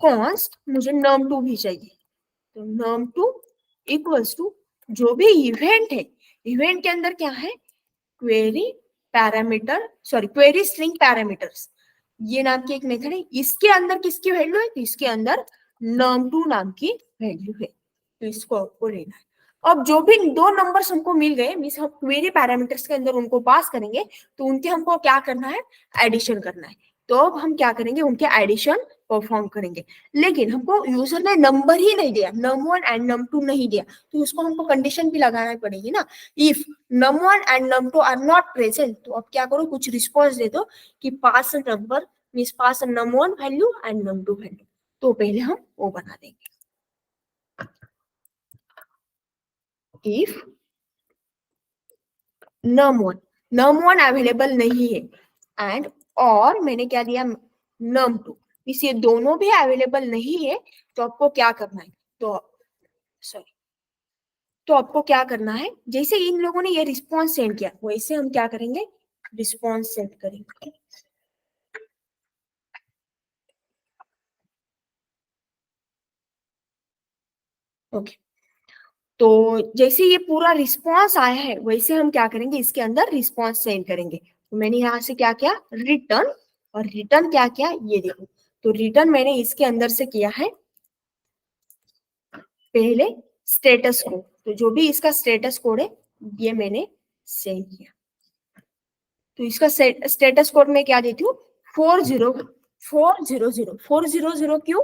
कॉन्स्ट मुझे num2 भी चाहिए, तो num2 इक्वल्स टू जो भी इवेंट है, इवेंट के अंदर क्या है, query parameter, sorry query string parameters, ये नाम की एक मेथड है, इसके अंदर किसकी वैल्यू है, तो इसके अंदर num2 नाम की वैल्यू है, तो इसको आपको लेना है। अब जो भी दो नंबर्स हमको मिल गए, मीन्स हम क्वेरी पैरामीटर्स के अंदर उनको पास करेंगे, तो उनके हमको क्या करना है, एडिशन करना है। तो अब हम क्या करेंगे, उनके एडिशन परफॉर्म करेंगे, लेकिन हमको यूजर ने नंबर ही नहीं दिया, num1 एंड num2 नहीं दिया, तो उसको हमको कंडीशन भी लगाना पड़ेगी ना, if num1 and num2 are not present, तो अब क्या करो, कुछ रिस्पॉन्स दे दो कि pass number means pass num1 value and num2 value, तो पहले हम वो बना देंगे, इफ num1 अवेलेबल नहीं है एंड, और मैंने क्या दिया, num2, इस ये दोनों भी अवेलेबल नहीं है, तो आपको क्या करना है, तो सॉरी, तो आपको क्या करना है, जैसे इन लोगों ने ये रिस्पॉन्स सेंड किया वैसे हम क्या करेंगे, रिस्पॉन्स सेंड करेंगे। ओके, तो जैसे ये पूरा रिस्पॉन्स आया है वैसे हम क्या करेंगे, इसके अंदर रिस्पॉन्स सेंड करेंगे। तो मैंने यहाँ से क्या किया, रिटर्न, और रिटर्न क्या किया ये देखो, तो रिटर्न मैंने इसके अंदर से किया है पहले स्टेटस कोड, तो जो भी इसका स्टेटस कोड है ये मैंने सेंड किया। तो इसका स्टेटस कोड में क्या देती हूँ, 40 400 400 क्यों,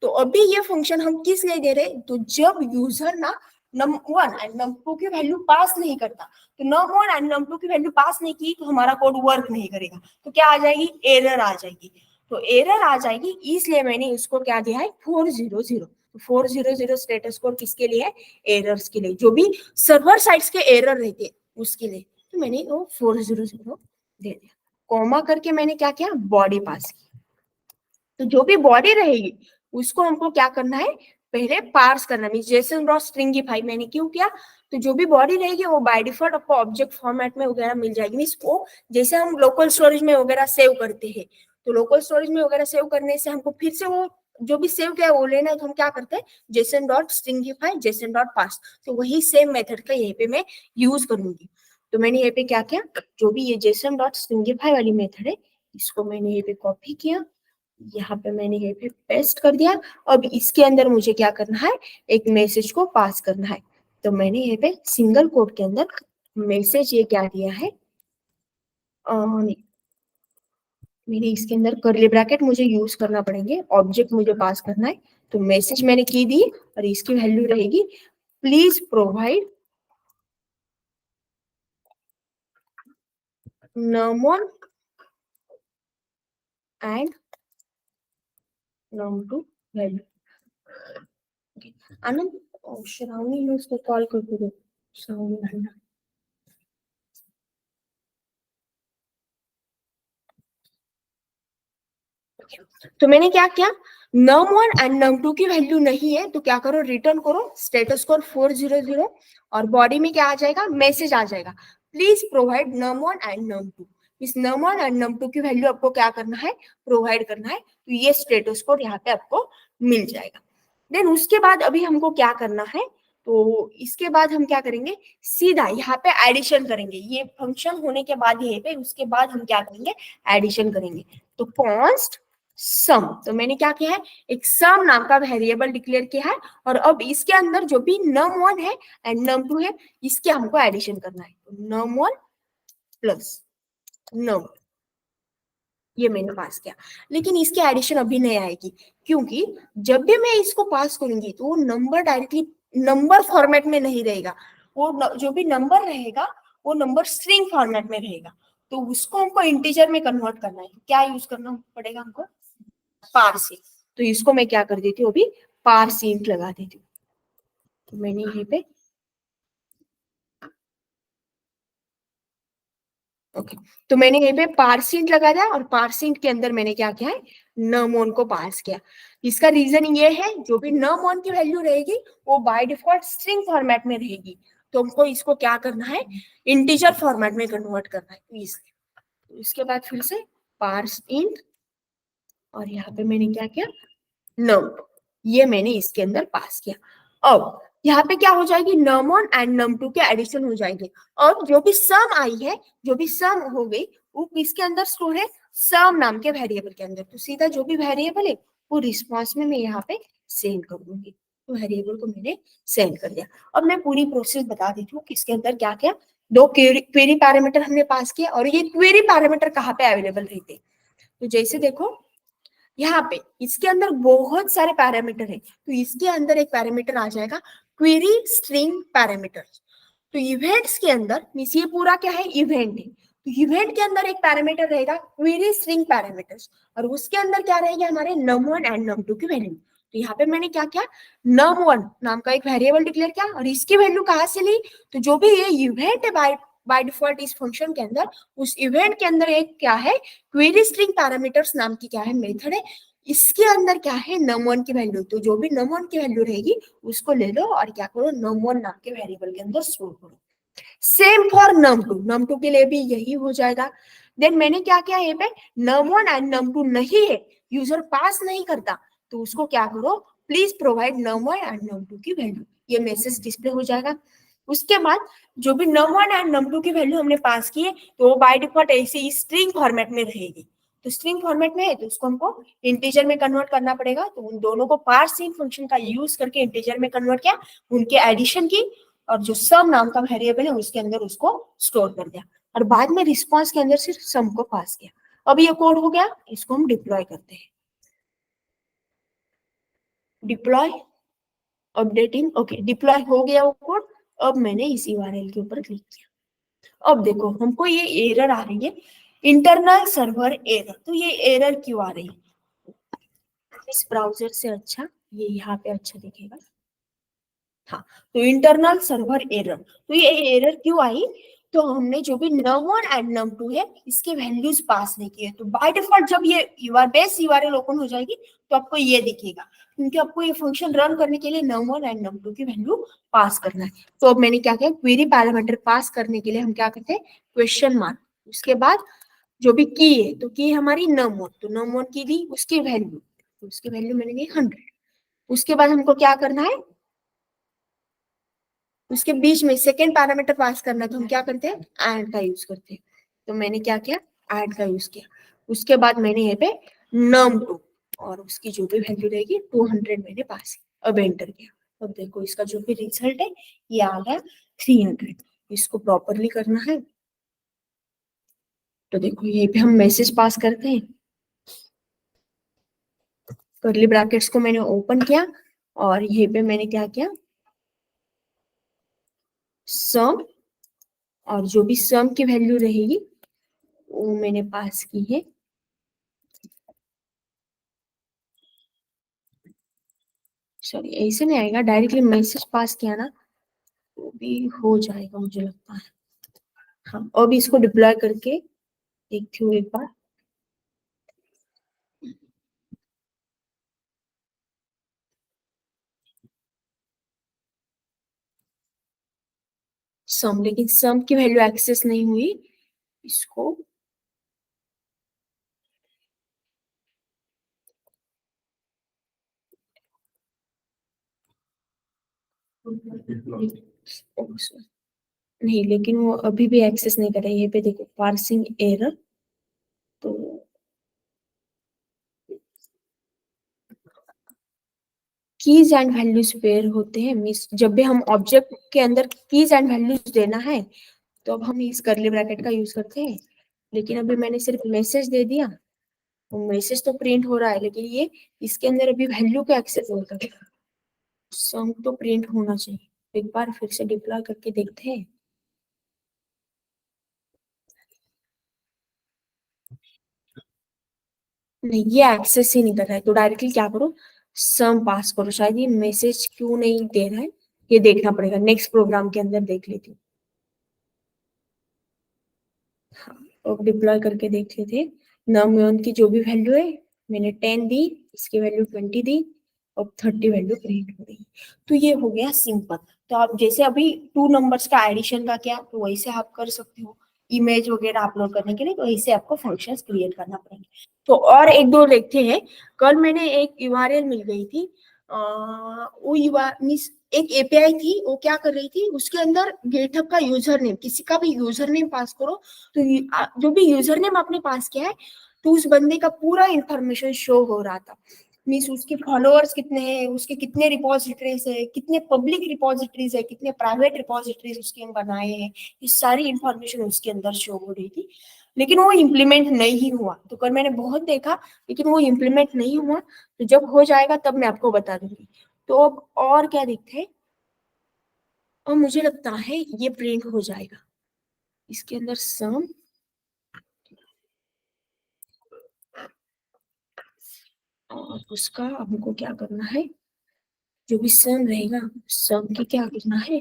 तो अभी ये फंक्शन हम किस लिए दे रहे, तो जब यूजर ना num1 एंड num2 की वैल्यू पास नहीं करता, तो num1 एंड num2 की वैल्यू पास नहीं की तो हमारा कोड वर्क नहीं करेगा, तो क्या आ जाएगी, एरर आ जाएगी। तो एरर आ जाएगी, इसलिए मैंने उसको क्या दिया है 400। तो 400 स्टेटस कोड किसके लिए है, एरर्स के लिए, जो भी सर्वर साइड्स के एरर रहते हैं उसके लिए। तो मैंने वो 400 दे दिया, कॉमा करके मैंने क्या किया, बॉडी पास की। तो जो भी बॉडी रहेगी उसको हमको क्या करना है, पहले पार्स करना है, जेसन डॉट स्ट्रिंगिफाई मैंने क्यों किया, तो जो भी बॉडी रहेगी वो बाय डिफॉल्ट आपको ऑब्जेक्ट फॉर्मेट में वगैरह मिल जाएगी, मीन्स वो जैसे हम लोकल स्टोरेज में वगैरह सेव करते हैं, तो लोकल स्टोरेज में वगैरह सेव करने से हमको फिर से वो जो भी सेव किया है वो लेना है, तो हम क्या करते हैं, JSON dot stringify JSON dot parse, तो वही सेम मेथड का यहाँ पे मैं यूज करूंगी। तो मैंने यहाँ पे क्या किया, जो भी ये जेसन डॉट स्ट्रिंगिफाई वाली मेथड है इसको मैंने यहाँ पे कॉपी किया, यहाँ पे मैंने ये भी पेस्ट कर दिया। अब इसके अंदर मुझे क्या करना है, एक मैसेज को पास करना है, तो मैंने ये पे सिंगल कोट के अंदर मैसेज ये क्या दिया है, नहीं, मैंने इसके अंदर करली ब्रैकेट मुझे यूज करना पड़ेंगे, ऑब्जेक्ट मुझे पास करना है, तो मैसेज मैंने की दी और इसकी वैल्यू रहेगी please provide num1 and num2 value. Anand, Shravani ने उसको कॉल करके दो, श्रावणी। तो मैंने क्या किया, num1 एंड num2 की वैल्यू नहीं है तो क्या करो, रिटर्न करो स्टेटस कोड 400 और बॉडी में क्या आ जाएगा, मैसेज आ जाएगा please provide num1 and num2। इस num1 एंड num2 की वैल्यू आपको क्या करना है, प्रोवाइड करना है, तो ये स्टेटस कोड यहाँ पे आपको मिल जाएगा। देन उसके बाद अभी हमको क्या करना है, तो इसके बाद हम क्या करेंगे, सीधा यहाँ पे एडिशन करेंगे, ये फंक्शन होने के बाद यहाँ पे उसके बाद हम क्या करेंगे, एडिशन करेंगे। तो कॉन्स्ट सम, तो मैंने क्या किया है, एक सम नाम का वेरिएबल डिक्लेयर किया है, और अब इसके अंदर जो भी num1 है एंड num2 है इसके हमको एडिशन करना है, तो num1 प्लस num, ये मैंने पास किया, लेकिन इसकी एडिशन अभी नहीं आएगी, क्योंकि जब भी मैं इसको पास करूंगी तो वो नंबर डायरेक्टली नंबर फॉर्मेट में नहीं रहेगा, वो जो भी नंबर रहेगा वो नंबर स्ट्रिंग फॉर्मेट में रहेगा, तो उसको हमको इंटीजर में कन्वर्ट करना है, क्या यूज करना पड़ेगा हमको, पारसिंग। तो इसको मैं क्या कर देती हूँ, अभी पारसिंग लगा देती हूँ, तो मैंने यहीं पे ओके, तो मैंने यहीं पे पारसिंट लगा दिया और पारसिंट के अंदर मैंने क्या किया है, नमोन को पास किया। इसका रीजन ये है, जो भी नमोन की वैल्यू रहेगी वो बाय डिफॉल्ट स्ट्रिंग फॉर्मेट में रहेगी, तो हमको इसको क्या करना है, इंटीजर फॉर्मेट में कन्वर्ट करना है, तो इसके बाद फिर से पार्स इंट, और यहाँ पे मैंने क्या किया, नम, ये मैंने इसके अंदर पास किया। अब यहाँ पे क्या हो जाएगी, num1 एंड num2 के एडिशन हो जाएंगे, और जो भी सम आई है, जो भी सम हो गई वो किसके अंदर स्टोर है, सम नाम के वेरिएबल के अंदर, तो सीधा जो भी वेरिएबल है वो रिस्पॉन्स में मैं यहाँ पे सेंड कर दूंगी, तो वेरिएबल को मैंने सेंड कर दिया। अब मैं पूरी प्रोसेस बता देती हूँ किसके अंदर क्या क्या, दो क्वेरी पैरामीटर हमने पास किया, और ये क्वेरी पैरामीटर कहाँ पे अवेलेबल रहते, तो जैसे देखो यहाँ पे इसके अंदर बहुत सारे पैरामीटर है, तो इसके अंदर एक पैरामीटर आ जाएगा क्वेरी स्ट्रिंग पैरामीटर, तो इवेंट्स के अंदर मींस ये पूरा क्या है, इवेंट है, तो इवेंट के अंदर एक पैरामीटर रहेगा क्वेरी स्ट्रिंग पैरामीटर्स, और उसके अंदर क्या रहेगा, हमारे num1 एंड num2 की वैल्यू। तो यहाँ पे मैंने क्या किया, num1 नाम का एक वेरिएबल डिक्लेयर किया, और इसकी वैल्यू कहाँ से ली, तो जो भी ये इवेंट है बाय डिफॉल्ट इस फंक्शन के अंदर, उस इवेंट के अंदर एक क्या है, क्वेरी स्ट्रिंग पैरामीटर्स नाम की क्या है मेथड है, इसके अंदर क्या है, num1 की वैल्यू, तो जो भी num1 की वैल्यू रहेगी उसको ले लो और क्या करो, num1 नाम के वेरिएबल के अंदर स्टोर करो। सेम फॉर num2 के लिए भी यही हो जाएगा। देन मैंने क्या किया, यहाँ पे num1 एंड num2 नहीं है, यूजर पास नहीं करता, तो उसको क्या करो, please provide num1 and num2 की वैल्यू, ये मैसेज डिस्प्ले हो जाएगा। उसके बाद जो भी num1 एंड num2 की वैल्यू हमने पास की है तो वो बाय डिफॉल्ट ऐसे ही स्ट्रिंग फॉर्मेट में रहेगी, तो स्ट्रिंग फॉर्मेट में है तो उसको हमको इंटीजर में कन्वर्ट करना पड़ेगा, तो उन दोनों को पार्सिंग फंक्शन का यूज करके इंटीजर में कन्वर्ट किया, उनके एडिशन की, और जो सम नाम का वेरिएबल है उसके अंदर उसको स्टोर कर दिया, और बाद में रिस्पॉन्स के अंदर सिर्फ सम को पास किया। अब ये कोड हो गया, इसको हम डिप्लॉय करते हैं। डिप्लॉय, अपडेटिंग, ओके डिप्लॉय हो गया वो कोड। अब मैंने इस यूआरएल के ऊपर क्लिक किया। अब देखो हमको ये एरर आ रही है, इंटरनल सर्वर एरर। तो ये एरर क्यों आ रही है? इस ब्राउजर से अच्छा ये यहाँ पे अच्छा दिखेगा। हाँ, तो इंटरनल सर्वर एरर, तो ये एरर क्यों आई? तो हमने जो भी num1 एंड num2 है इसके वैल्यूज पास नहीं किए। तो बाय डिफॉल्ट जब ये बेस यूआरएल ओपन हो जाएगी तो आपको ये दिखेगा, क्योंकि आपको ये फंक्शन रन करने के लिए num1 एंड num2 की वैल्यू पास करना है। तो अब मैंने क्या किया, क्वेरी पैरामीटर पास करने के लिए हम क्या करते हैं, क्वेश्चन मार्क, उसके बाद जो भी की है, तो की हमारी num1, तो num1 की दी उसकी वैल्यू, तो उसकी वैल्यू मैंने दी 100। उसके बाद हमको क्या करना है, उसके बीच में सेकेंड पैरामीटर पास करना, तो हम क्या करते हैं, ऐड का यूज करते हैं। तो मैंने क्या किया, ऐड का यूज किया। उसके बाद मैंने यहाँ पे num2 और उसकी जो भी वैल्यू रहेगी 200 मैंने पास किया। अब एंटर किया। अब देखो इसका जो भी रिजल्ट है ये आ गया 300। इसको प्रॉपरली करना है, तो देखो ये पे हम मैसेज पास करते हैं। कर्ली ब्रैकेट्स को मैंने ओपन किया और ये पे मैंने क्या किया, सम, और जो भी सम की वैल्यू रहेगी वो मैंने पास की है। सॉरी ऐसे नहीं आएगा, डायरेक्टली मैसेज पास किया ना तो भी हो जाएगा मुझे लगता है। हाँ, अब इसको डिप्लॉय करके देखती हूँ एक बार। सम, लेकिन सम की वैल्यू एक्सेस नहीं हुई। इसको नहीं, लेकिन वो अभी भी एक्सेस नहीं कर रहा है। ये पे देखो पार्सिंग एरर। तो कीज एंड वैल्यूज पेयर होते हैं, मीन्स जब भी हम ऑब्जेक्ट के अंदर कीज एंड वैल्यूज देना है तो अब हम इस कर्ली ब्रैकेट का यूज करते हैं। लेकिन अभी मैंने सिर्फ मैसेज दे दिया, तो मैसेज तो प्रिंट हो रहा है, लेकिन ये इसके अंदर अभी वैल्यू का एक्सेस होता है। सम तो प्रिंट होना चाहिए। एक बार फिर से डिप्लॉय करके देखते हैं। नहीं, ये एक्सेस ही नहीं कर रहा है, तो डायरेक्टली क्या करो, सम पास करो। शायद ये मैसेज क्यों नहीं दे रहा है, ये देखना पड़ेगा, नेक्स्ट प्रोग्राम के अंदर देख लेती हूँ। हाँ, अब डिप्लॉय करके देख लेते हैं। num1 की जो भी वैल्यू है मैंने 10 दी, इसकी वैल्यू 20 दी, अब 30 वैल्यू प्रिंट हो रही। तो ये हो गया सिंपल। तो आप जैसे अभी टू नंबर्स का एडिशन का क्या, तो वैसे आप कर सकते हो। इमेज वगैरह अपलोड करने के लिए तो ऐसे आपको फंक्शंस क्रिएट करना पड़ेंगे। तो और एक दो देखते हैं। कल मैंने एक यूआरएल मिल गई थी, वो मीन्स एक एपीआई थी, वो क्या कर रही थी, उसके अंदर गेटअप का यूजर नेम, किसी का भी यूजर नेम पास करो, तो जो भी यूजर नेम आपने पास किया है तो उस बंदे का पूरा इंफॉर्मेशन शो हो रहा था। मीन्स उसके फॉलोअर्स कितने हैं, उसके कितने रिपोजिटरीज है, कितने पब्लिक रिपोजिटरीज है, कितने प्राइवेट रिपोजिटरीज उसके बनाए हैं, ये सारी इंफॉर्मेशन उसके अंदर शो हो रही थी। लेकिन वो इम्प्लीमेंट नहीं हुआ। तो कल मैंने बहुत देखा, लेकिन वो इम्प्लीमेंट नहीं हुआ। तो जब हो जाएगा तब मैं आपको बता दूंगी। तो अब और क्या देखते हैं, और मुझे लगता है ये प्रिंट हो जाएगा। इसके अंदर सम, और उसका हमको क्या करना है, जो भी सम रहेगा सम की क्या करना है,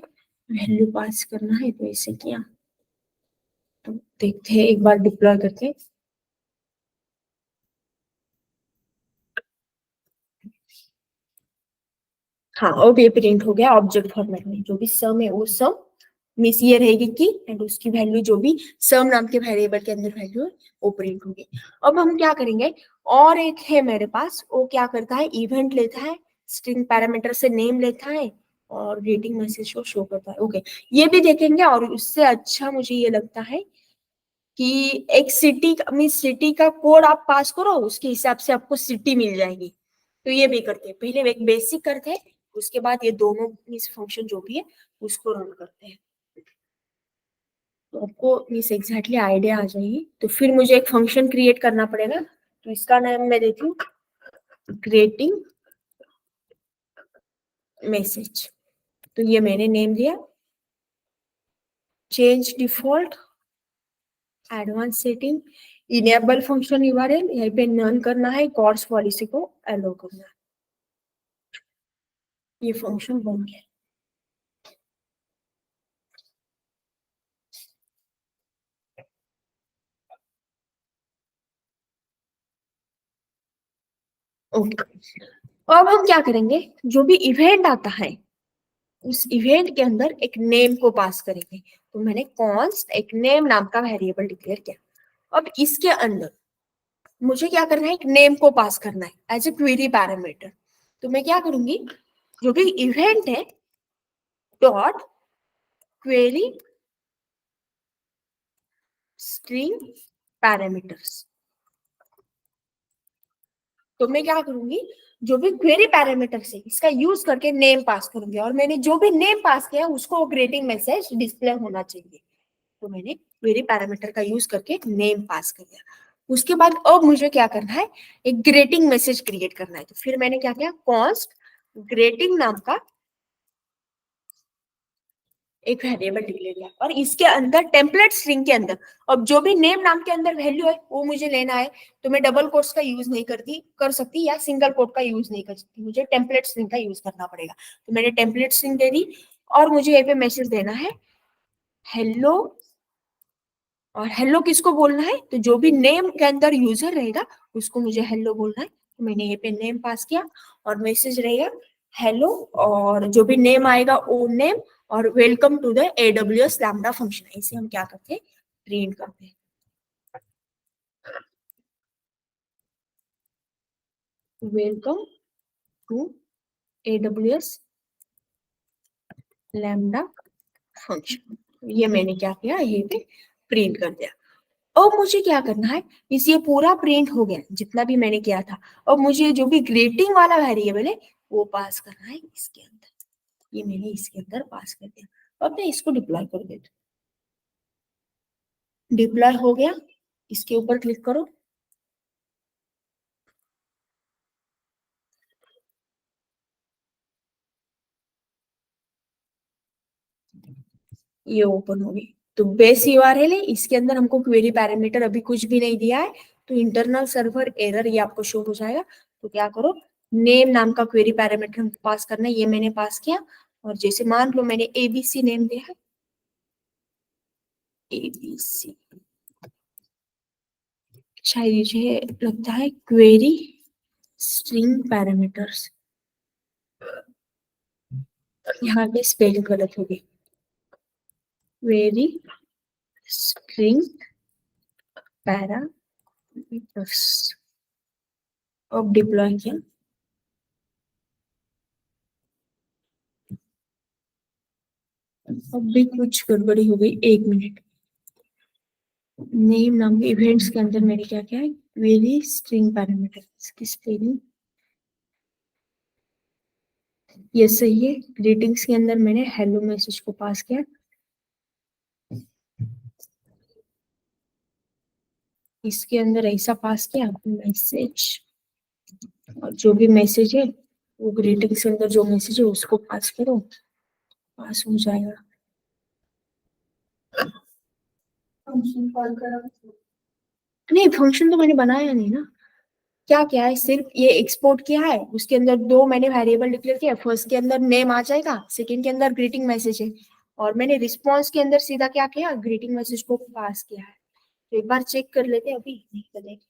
वैल्यू पास करना है। तो ऐसे किया, तो देखते हैं एक बार डिप्लॉय करके। हाँ, अब ये प्रिंट हो गया ऑब्जेक्ट फॉर्मेट में। जो भी सम है वो सम, मिस ये रहेगी की, एंड उसकी वैल्यू जो भी सम नाम के वेरिएबल के अंदर वैल्यू है वो प्रिंट होगी। अब हम क्या करेंगे, और एक है मेरे पास, वो क्या करता है, इवेंट लेता है, स्ट्रिंग पैरामीटर से नेम लेता है और रेटिंग मैसेज को शो करता है। ओके, ये भी देखेंगे। और उससे अच्छा मुझे ये लगता है कि एक सिटी, मीन सिटी का कोड आप पास करो, उसके हिसाब से आपको सिटी मिल जाएगी। तो ये भी करते हैं, पहले एक बेसिक करते हैं, उसके बाद ये दोनों मीन्स फंक्शन जो भी है उसको रन करते हैं। तो आपको मीन्स एग्जैक्टली आइडिया आ जाएगी। तो फिर मुझे एक फंक्शन क्रिएट करना पड़ेगा, तो इसका नाम मैं देती हूँ ग्रेटिंग मैसेज, तो ये मैंने नेम दिया, change default, advance setting, enable function URL, यहीं पे नन करना है, कोर्स पॉलिसी को अलो करना है, ये फंक्शन बन गया। ओके, अब हम क्या करेंगे, जो भी इवेंट आता है उस इवेंट के अंदर एक नेम को पास करेंगे। तो मैंने कॉन्स्ट एक नेम नाम का वेरिएबल डिक्लेयर किया। अब इसके अंदर मुझे क्या करना है, एक नेम को पास करना है एज ए क्वेरी पैरामीटर। तो मैं क्या करूंगी, जो भी इवेंट है डॉट क्वेरी स्ट्रिंग पैरामीटर्स, तो मैं क्या करूंगी, जो भी क्वेरी पैरामीटर है इसका यूज करके नेम पास करूंगी, और मैंने जो भी नेम पास किया उसको ग्रेटिंग मैसेज डिस्प्ले होना चाहिए। तो मैंने क्वेरी पैरामीटर का यूज करके नेम पास कर दिया। उसके बाद अब मुझे क्या करना है, एक ग्रेटिंग मैसेज क्रिएट करना है। तो फिर मैंने क्या किया, कॉन्स्ट ग्रेटिंग नाम का एक वेरिएबल डिक्लेयर किया, और इसके अंदर टेम्पलेट स्ट्रिंग के अंदर अब जो भी नेम नाम के अंदर वैल्यू है वो मुझे लेना है। तो मैं डबल कोट्स का यूज नहीं कर सकती या सिंगल कोट का यूज नहीं कर सकती, मुझे टेम्पलेट स्ट्रिंग का यूज करना पड़ेगा। तो मैंने टेम्पलेट स्ट्रिंग दे दी, और मुझे यहाँ पे मैसेज देना है हेलो, और हेलो किसको बोलना है, तो जो भी नेम के अंदर यूजर रहेगा उसको मुझे हेलो बोलना है। तो मैंने ये पे नेम पास किया, और मैसेज रहेगा हेलो, और जो भी नेम आएगा वो नेम, और welcome to the AWS lambda function, इसे हम क्या करते हैं, प्रिंट करते हैं, welcome to AWS lambda function. ये मैंने क्या किया, ये पे प्रिंट कर दिया। अब मुझे क्या करना है, इस ये पूरा प्रिंट हो गया जितना भी मैंने किया था। अब मुझे जो भी ग्रेटिंग वाला वेरिएबल है वो पास करना है इसके अंदर, ये मैंने इसके अंदर पास कर दिया। अब मैं इसको डिप्लॉय कर देती हूँ, डिप्लॉय हो गया, इसके ऊपर क्लिक करो, ये ओपन हो गई। तो बेस यूआरएल है, इसके अंदर हमको क्वेरी पैरामीटर अभी कुछ भी नहीं दिया है, तो इंटरनल सर्वर एरर ये आपको शो हो जाएगा। तो क्या करो, नेम नाम का क्वेरी पैरामीटर हमको पास करना है, ये मैंने पास किया, और जैसे मान लो मैंने ABC नेम दिया है, ABC, शायद मुझे लगता है क्वेरी स्ट्रिंग पैरामीटर्स, यहाँ पे स्पेलिंग गलत होगी, क्वेरी स्ट्रिंग पैरामीटर्स। अब डिप्लॉय किया, अब भी कुछ गड़बड़ी हो गई, 1 मिनट। नेम नाम के इवेंट्स के अंदर मैंने क्या किया है, क्वेरी स्ट्रिंग पैरामीटर, इसकी स्पेलिंग ये सही है। ग्रीटिंग्स के अंदर मैंने हेलो मैसेज को पास किया, इसके अंदर ऐसा पास किया मैसेज, और जो भी मैसेज है वो ग्रीटिंग्स के अंदर जो मैसेज है उसको पास करो, पास हो जाएगा। फंक्शन कॉल करो, नहीं फंक्शन तो मैंने बनाया नहीं ना, क्या क्या है, सिर्फ ये एक्सपोर्ट किया है, उसके अंदर दो मैंने वेरिएबल डिक्लेयर किया, फर्स्ट के अंदर नेम आ जाएगा, सेकंड के अंदर ग्रीटिंग मैसेज है, और मैंने रिस्पॉन्स के अंदर सीधा क्या किया, ग्रीटिंग मैसेज को पास किया है। तो एक बार चेक कर लेते हैं, अभी नहीं कर लेते।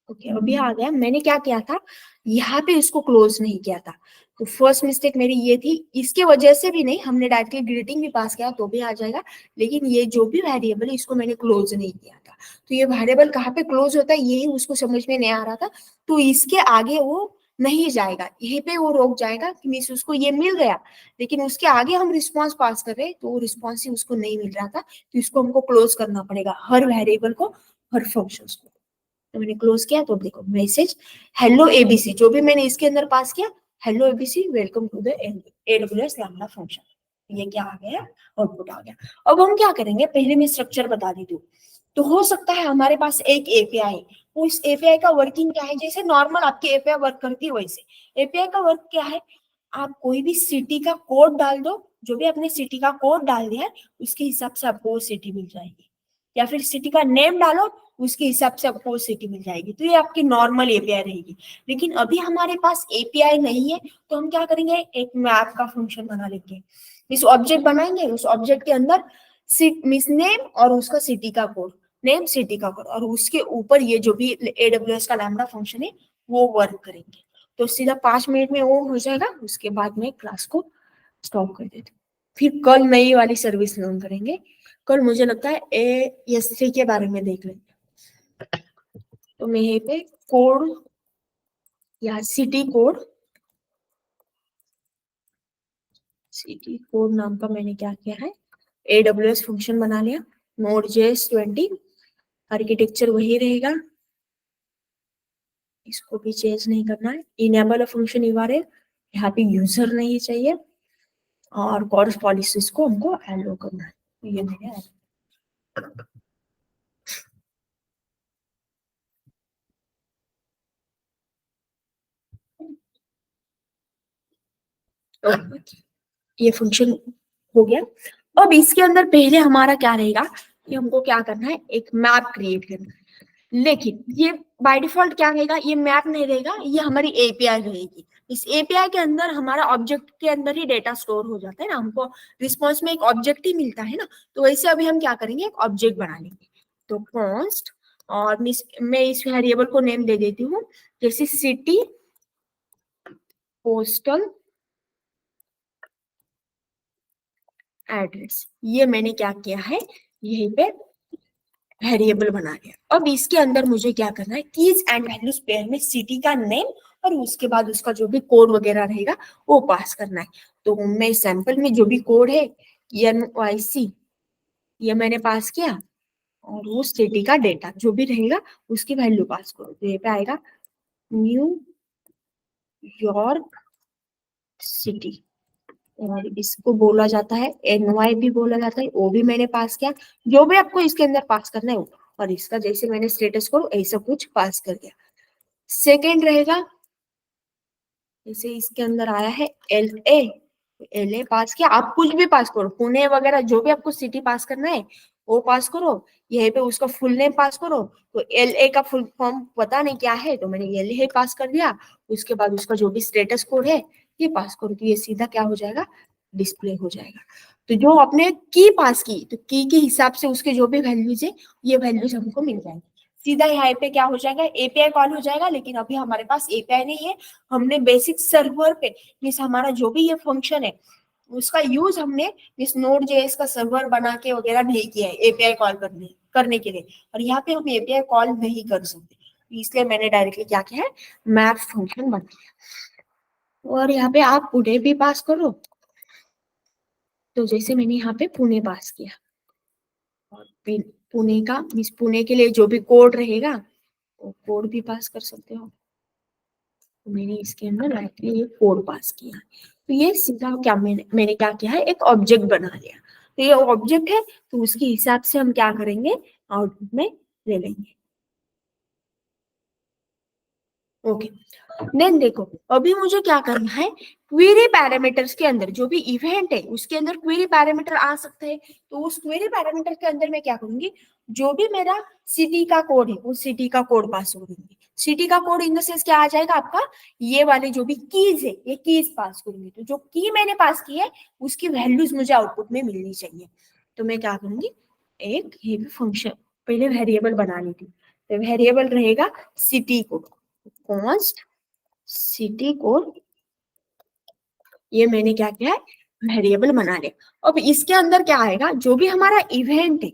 ओके, अभी आ गया। मैंने क्या किया था, यहाँ पे इसको क्लोज नहीं किया था, तो फर्स्ट मिस्टेक मेरी ये थी, इसके वजह से भी नहीं, हमने डायरेक्टली ग्रीटिंग भी पास किया तो भी आ जाएगा, लेकिन ये जो भी वेरिएबल है इसको मैंने क्लोज नहीं किया था। तो ये वेरिएबल कहाँ पे क्लोज होता है यही उसको समझ में नहीं आ रहा था, तो इसके आगे वो नहीं जाएगा, यहीं पे वो रोक जाएगा कि मीन्स उसको ये मिल गया, लेकिन उसके आगे हम रिस्पॉन्स पास कर रहे हैं तो वो रिस्पॉन्स ही उसको नहीं मिल रहा था, तो इसको हमको क्लोज करना पड़ेगा, हर वेरिएबल को, हर फंक्शन को। तो मैंने क्लोज किया, तो देखो मैसेज हेलो एबीसी, जो भी मैंने इसके अंदर पास किया, hello ABC welcome to the AWS lambda function, ये क्या आ गया, आउटपुट आ गया। अब हम क्या करेंगे, पहले मैं स्ट्रक्चर बता देती हूँ। तो हो सकता है हमारे पास एक एपीआई उस एपीआई का वर्किंग क्या है, जैसे नॉर्मल आपकी एपीआई वर्क करती है वैसे एपीआई का वर्क क्या है, आप कोई भी सिटी का कोड डाल दो, जो भी आपने सिटी का कोड डाल दिया है उसके हिसाब से आपको वो सिटी मिल जाएगी, या फिर सिटी का नेम डालो उसके हिसाब से आपको वो सिटी मिल जाएगी। तो ये आपकी नॉर्मल एपीआई रहेगी। लेकिन अभी हमारे पास एपीआई नहीं है, तो हम क्या करेंगे, एक मैप का फंक्शन बना लेंगे। इस ऑब्जेक्ट बनाएंगे, उस ऑब्जेक्ट के अंदर मिस नेम और उसका सिटी का कोड, नेम सिटी का कोड, और उसके ऊपर ये जो भी एडब्ल्यूएस का लैम्बडा फंक्शन है वो वर्क करेंगे। तो सीधा 5 मिनट में वो हो जाएगा, उसके बाद मैं क्लास को स्टॉप कर देती हूँ। फिर कल नई वाली सर्विस लर्न करेंगे। कल मुझे लगता है AS3 के बारे में देख लेंगे। तो मैं यहीं पे कोड या सिटी कोड नाम का मैंने क्या किया है, AWS फंक्शन बना लिया, Node.js 20, आर्किटेक्चर वही रहेगा, इसको भी चेंज नहीं करना है। इनेबल फंक्शन यूआरएल, यहाँ पे यूजर नहीं चाहिए, और कॉर्स पॉलिसीज को हमको एलो करना है। तो ये मैंने ये फंक्शन हो गया। अब इसके अंदर पहले हमारा क्या रहेगा कि हमको क्या करना है, एक मैप क्रिएट करना है। लेकिन ये बाय डिफॉल्ट क्या रहेगा, ये मैप नहीं रहेगा, ये हमारी एपीआई रहेगी। इस एपीआई के अंदर हमारा ऑब्जेक्ट के अंदर ही डेटा स्टोर हो जाता है ना, हमको रिस्पॉन्स में एक ऑब्जेक्ट ही मिलता है ना। तो वैसे अभी हम क्या करेंगे, एक ऑब्जेक्ट बना लेंगे। तो कॉन्स्ट, और मैं इस वेरिएबल को नेम दे देती हूँ, जैसे सिटी पोस्टल एड्रेस। ये मैंने क्या किया है, यहीं पे वेरिएबल बना लिया। अब इसके अंदर मुझे क्या करना है, कीज एंड वैल्यूज पेयर में सिटी का नेम और उसके बाद उसका जो भी कोड वगैरह रहेगा वो पास करना है। तो मैं सैंपल में जो भी कोड है NYC ये मैंने पास किया, और वो सिटी का डेटा जो भी रहेगा उसकी वैल्यू पास करो। तो ये पे आएगा न्यू यॉर्क सिटी, और इसको बोला जाता है NY भी बोला जाता है, वो भी मैंने पास किया। जो भी आपको इसके अंदर पास करना है वो, और इसका जैसे मैंने स्टेटस को ऐसा कुछ पास कर दिया। सेकेंड रहेगा, जैसे इसके अंदर आया है LA पास किया, आप कुछ भी पास करो, पुणे वगैरह जो भी आपको सिटी पास करना है वो पास करो। यहीं पे उसका फुल नेम पास करो। तो LA का फुल फॉर्म पता नहीं क्या है, तो मैंने LA पास कर दिया। उसके बाद उसका जो भी स्टेटस कोड है ये पास करो, तो ये सीधा क्या हो जाएगा, डिस्प्ले हो जाएगा। तो जो आपने की पास की, तो की के हिसाब से उसके जो भी वैल्यूज है ये वैल्यूज हमको मिल जाएंगे। सीधा यहाँ पे क्या हो जाएगा, एपीआई कॉल हो जाएगा। लेकिन अभी हमारे पास एपीआई नहीं है, हमने बेसिक सर्वर पे, मीन्स हमारा जो भी ये फंक्शन है उसका यूज हमने इस नोड जेएस का सर्वर बना के वगैरह नहीं किया है एपीआई कॉल करने करने के लिए। और यहाँ पे हम एपीआई कॉल नहीं कर सकते, इसलिए मैंने डायरेक्टली क्या किया है, मैप फंक्शन बना दिया। और यहाँ पे आप पुणे भी पास करो, तो जैसे मैंने यहाँ पे पुणे पास किया, और पुणे का मीन्स पुणे के लिए जो भी कोड रहेगा वो कोड भी पास कर सकते हो। तो मैंने इसके अंदर डायरेक्टली ये कोड पास किया। तो ये सीधा क्या मैंने क्या किया है, एक ऑब्जेक्ट बना लिया। तो ये ऑब्जेक्ट है, तो उसके हिसाब से हम क्या करेंगे, आउटपुट में ले लेंगे। ओके, देन देखो अभी मुझे क्या करना है, क्वेरी पैरामीटर्स के अंदर जो भी इवेंट है उसके अंदर क्वेरी पैरामीटर आ सकते हैं। तो उस क्वेरी पैरामीटर के अंदर मैं क्या करूंगी, जो भी मेरा सिटी का कोड है उस सिटी का कोड पास करूंगी। सिटी का कोड इन द सेंस क्या आ जाएगा आपका, ये वाले जो भी कीज है ये कीज पास करूंगी। तो जो की मैंने पास की है उसकी वैल्यूज मुझे आउटपुट में मिलनी चाहिए। तो मैं क्या करूंगी, एक ये भी फंक्शन पहले वेरिएबल बना लेती हूँ। तो वेरिएबल रहेगा city code, const city code, ये मैंने क्या किया है, वेरिएबल बना लिया। अब इसके अंदर क्या आएगा, जो भी हमारा इवेंट है,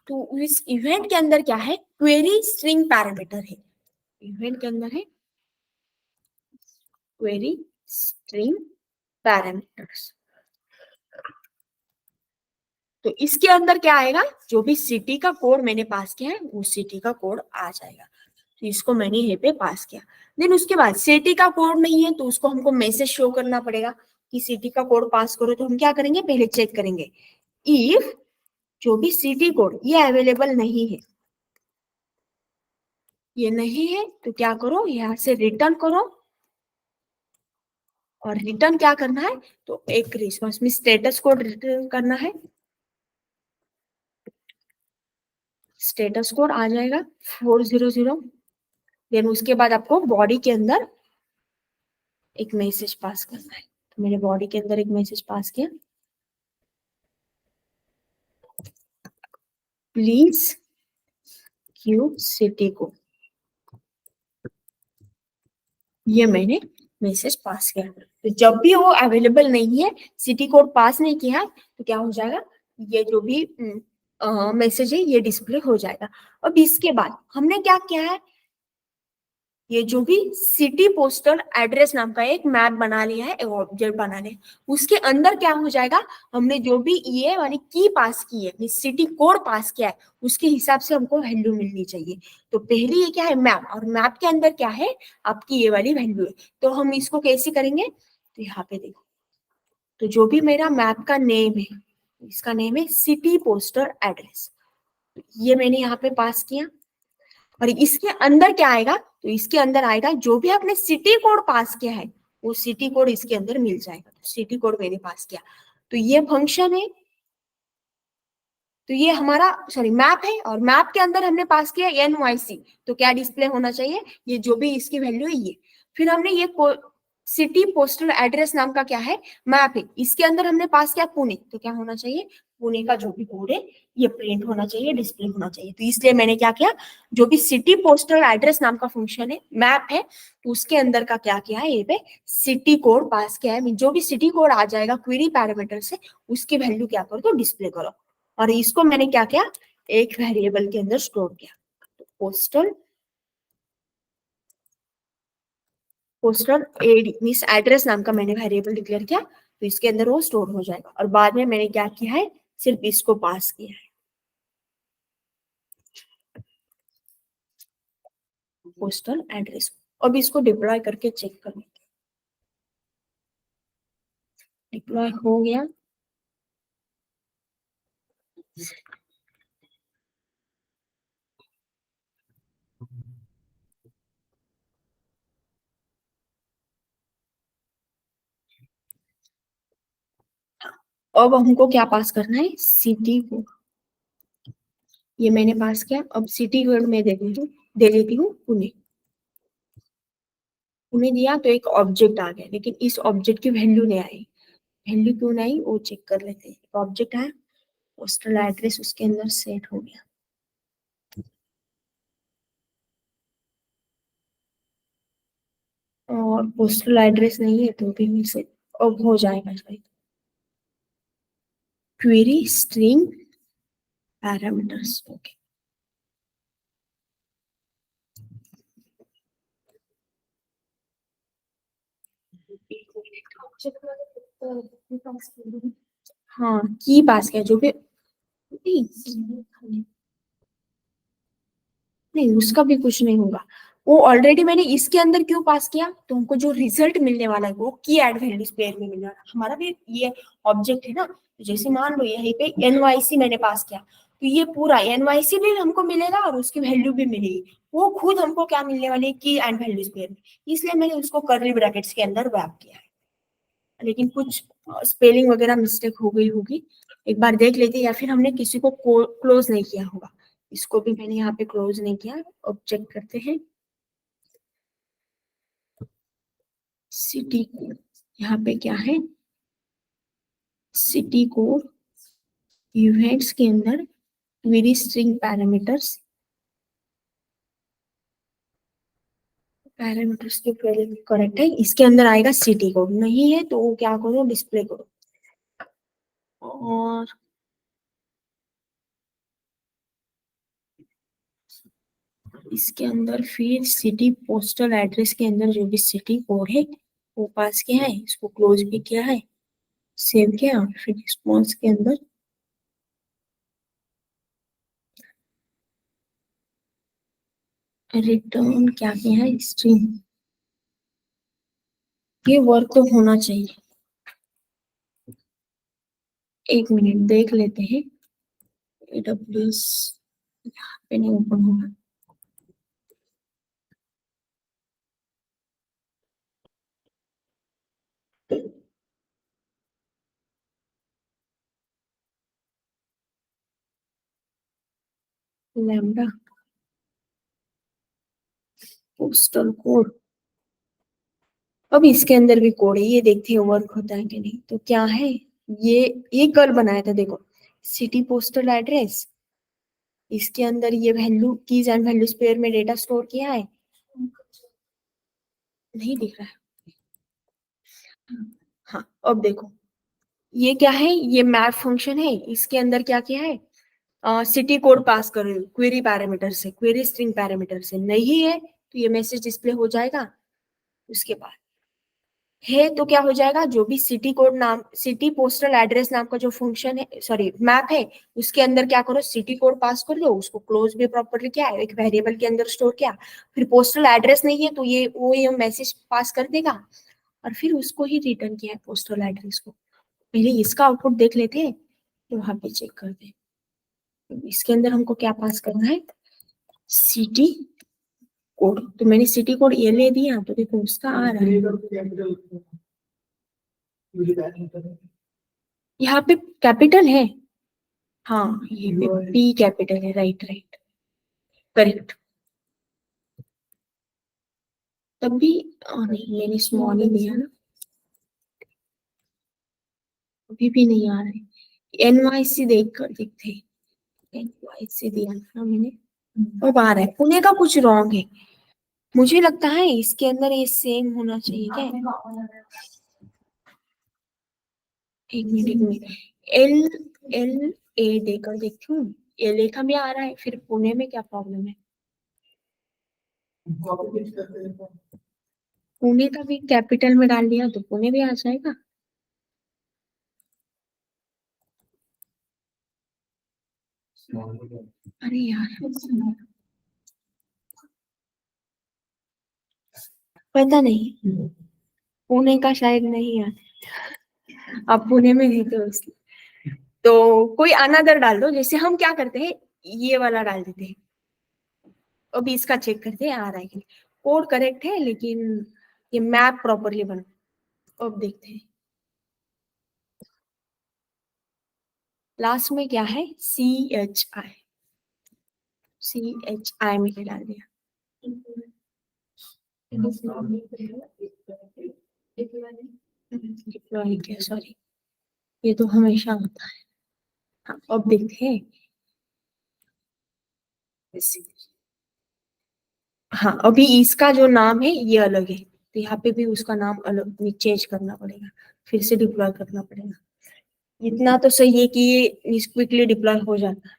तो इस इवेंट के अंदर क्या है, क्वेरी स्ट्रिंग पैरामीटर है। इवेंट के अंदर है क्वेरी स्ट्रिंग पैरामीटर्स। तो इसके अंदर क्या आएगा, जो भी सिटी का कोड मैंने पास किया है वो सिटी का कोड आ जाएगा। तो इसको मैंने यहाँ पे पास किया। देन उसके बाद सिटी का कोड नहीं है तो उसको हमको मैसेज शो करना पड़ेगा कि सिटी का कोड पास करो। तो हम क्या करेंगे, पहले चेक करेंगे इफ जो भी सिटी कोड ये अवेलेबल नहीं है, ये नहीं है तो क्या करो, यहाँ से रिटर्न करो, और रिटर्न क्या करना है, तो एक रिस्पॉन्स में स्टेटस कोड रिटर्न करना है। स्टेटस कोड आ जाएगा 400। देन उसके बाद आपको बॉडी के अंदर एक मैसेज पास करना है। तो मैंने बॉडी के अंदर एक मैसेज पास किया, प्लीज क्यू सिटी को। ये मैंने मैसेज पास किया। तो जब भी वो अवेलेबल नहीं है, सिटी कोड पास नहीं किया, तो क्या हो जाएगा, ये जो भी मैसेज है ये डिस्प्ले हो जाएगा। अब इसके बाद हमने क्या किया है, ये जो भी सिटी पोस्टल एड्रेस नाम का एक मैप बना लिया है, एक ऑब्जेक्ट बना लिया है। उसके अंदर क्या हो जाएगा, हमने जो भी ये वाली की पास की है, सिटी कोड पास किया है, उसके हिसाब से हमको वैल्यू मिलनी चाहिए। तो पहली ये क्या है, मैप, और मैप के अंदर क्या है, आपकी ये वाली वैल्यू है। तो हम इसको कैसे करेंगे, तो यहाँ पे देखो, तो जो भी मेरा मैप का नेम है, इसका नेम है सिटी पोस्टल एड्रेस, ये मैंने यहाँ पे पास किया। और इसके अंदर क्या आएगा, तो इसके अंदर आएगा जो भी आपने सिटी कोड पास किया है, वो सिटी कोड इसके अंदर मिल जाएगा। तो सिटी कोड मैंने पास किया, तो ये फंक्शन है, तो ये हमारा सॉरी मैप है, और मैप के अंदर हमने पास किया NYC। तो क्या डिस्प्ले होना चाहिए, ये जो भी इसकी वैल्यू है ये। फिर हमने ये सिटी पोस्टल एड्रेस नाम का क्या है, मैप है, इसके अंदर हमने पास किया पुणे। तो क्या होना चाहिए, पुणे का जो भी कोड है ये प्रिंट होना चाहिए, डिस्प्ले होना चाहिए। तो इसलिए मैंने क्या किया, जो भी सिटी पोस्टल एड्रेस नाम का फंक्शन है, मैप है, तो उसके अंदर का क्या किया है, ये पे सिटी कोड पास किया है। जो भी सिटी कोड आ जाएगा क्वेरी पैरामीटर से, उसकी वैल्यू क्या करो, तो डिस्प्ले करो। और इसको मैंने क्या किया, एक वेरिएबल के अंदर स्टोर किया। तो पोस्टल एडी मीन्स एड्रेस नाम का मैंने वेरिएबल डिक्लेयर किया, तो इसके अंदर वो स्टोर हो जाएगा। और बाद में मैंने क्या किया है, सिर्फ इसको पास किया है, पोस्टल एड्रेस। अब इसको डिप्लॉय करके चेक करें, डिप्लॉय हो गया। अब हमको क्या पास करना है, सिटी को, ये मैंने पास किया। अब सिटी कोड में दे देती हूँ पुणे। पुणे दिया तो एक ऑब्जेक्ट आ गया, लेकिन इस ऑब्जेक्ट की वैल्यू नहीं आई। वैल्यू क्यों नहीं आई वो चेक कर लेते हैं। ऑब्जेक्ट है, पोस्टल एड्रेस उसके अंदर सेट हो गया, और पोस्टल एड्रेस नहीं है तो भी मिल से अब हो जाएगा शायद। Query string parameters, okay. हाँ की पास किया जो भी, नहीं नहीं उसका भी कुछ नहीं होगा। वो ऑलरेडी मैंने इसके अंदर क्यों पास किया, तो हमको जो रिजल्ट मिलने वाला है वो की एड वैल्यूज पेयर में मिलने वाला। हमारा भी ये ऑब्जेक्ट है ना, तो जैसे मान लो यहीं पे NYC मैंने पास किया, तो ये पूरा NYC भी हमको मिलेगा और उसकी वैल्यू भी मिलेगी। वो खुद हमको क्या मिलने वाली है, की एंड वैल्यूज पेयर में। इसलिए मैंने उसको कर्ली ब्रैकेट्स के अंदर रैप किया है। लेकिन कुछ स्पेलिंग वगैरह मिस्टेक हो गई होगी, एक बार देख लेते, या फिर हमने किसी को क्लोज नहीं किया होगा। इसको भी मैंने यहाँ पे क्लोज नहीं किया। अब चेक करते हैं, सिटी कोड, यहाँ पे क्या है, सिटी कोड इवेंट्स के अंदर क्वेरी स्ट्रिंग पैरामीटर्स, पैरामीटर्स के पहले करेक्ट है, इसके अंदर आएगा सिटी कोड, नहीं है तो वो क्या करो, डिस्प्ले करो। और इसके अंदर फिर सिटी पोस्टल एड्रेस के अंदर जो भी सिटी कोड है वो पास किया है, इसको क्लोज भी किया है, सेव किया, और फिर रिस्पॉन्स के अंदर रिटर्न क्या किया है, स्ट्रिंग। ये वर्क तो होना चाहिए, एक मिनट देख लेते हैं। AWS पे नहीं ओपन होगा, लैम्डा पोस्टल कोड। अब इसके अंदर भी कोड है, ये देखते हैं वर्क होता है कि नहीं। तो क्या है, ये कल बनाया था देखो, सिटी पोस्टल एड्रेस, इसके अंदर ये value keys and values pair में डेटा स्टोर किया है, नहीं दिख रहा है। हाँ अब देखो, ये क्या है, ये मैप फंक्शन है, इसके अंदर क्या किया है, सिटी कोड पास कर क्वेरी पैरामीटर से, क्वेरी स्ट्रिंग पैरामीटर से, नहीं है तो ये मैसेज डिस्प्ले हो जाएगा। उसके बाद है तो क्या हो जाएगा, जो भी सिटी कोड नाम, सिटी पोस्टल एड्रेस नाम का जो फंक्शन है, सॉरी मैप है, उसके अंदर क्या करो, सिटी कोड पास कर दो, उसको क्लोज भी प्रॉपरली किया है, एक वेरिएबल के अंदर स्टोर किया, फिर पोस्टल एड्रेस नहीं है तो ये मैसेज पास कर देगा, और फिर उसको ही रिटर्न किया है पोस्टल एड्रेस को। पहले इसका आउटपुट देख लेते हैं, तो वहां पे चेक करते हैं। तो इसके अंदर हमको क्या पास करना है, सिटी कोड, तो मैंने सिटी कोड ये ले दिया, तो देखो उसका आ रहा है, यहाँ पे कैपिटल है, हाँ ये पे पी कैपिटल है, राइट राइट करेक्ट। तब भी नहीं, मैंने स्मॉल ही दिया ना, अभी भी नहीं आ रहा है। एनवाईसी देख कर देखते हैं, एनवाईसी दिया था मैंने, अब आ रहा है, पुणे का कुछ रॉन्ग है, मुझे लगता है इसके अंदर ये सेम होना चाहिए क्या, एक मिनट एक मिनट, एल एल ए देकर देखती हूँ, एल ए का भी आ रहा है, फिर पुणे में क्या प्रॉब्लम है, पुणे का भी कैपिटल में डाल दिया तो पुणे भी आ जाएगा। अरे यार पता नहीं, पुणे का शायद नहीं है, आप पुणे में रहते हो इसलिए। तो कोई अनदर डाल दो, जैसे हम क्या करते हैं, ये वाला डाल देते हैं, अभी इसका चेक करते हैं आ रहा है कि नहीं। कोड करेक्ट है लेकिन ये मैप प्रॉपरली बना, अब देखते हैं। लास्ट में क्या है, CHI, CHI में डाल दिया, डिप्लॉय किया, सॉरी, ये तो हमेशा होता है। हाँ अब देखते हैं, हाँ अभी इसका जो नाम है ये अलग है, तो यहाँ पे भी उसका नाम अलग चेंज करना पड़ेगा, फिर से डिप्लॉय करना पड़ेगा। इतना तो सही है कि ये क्विकली डिप्लॉय हो जाता है।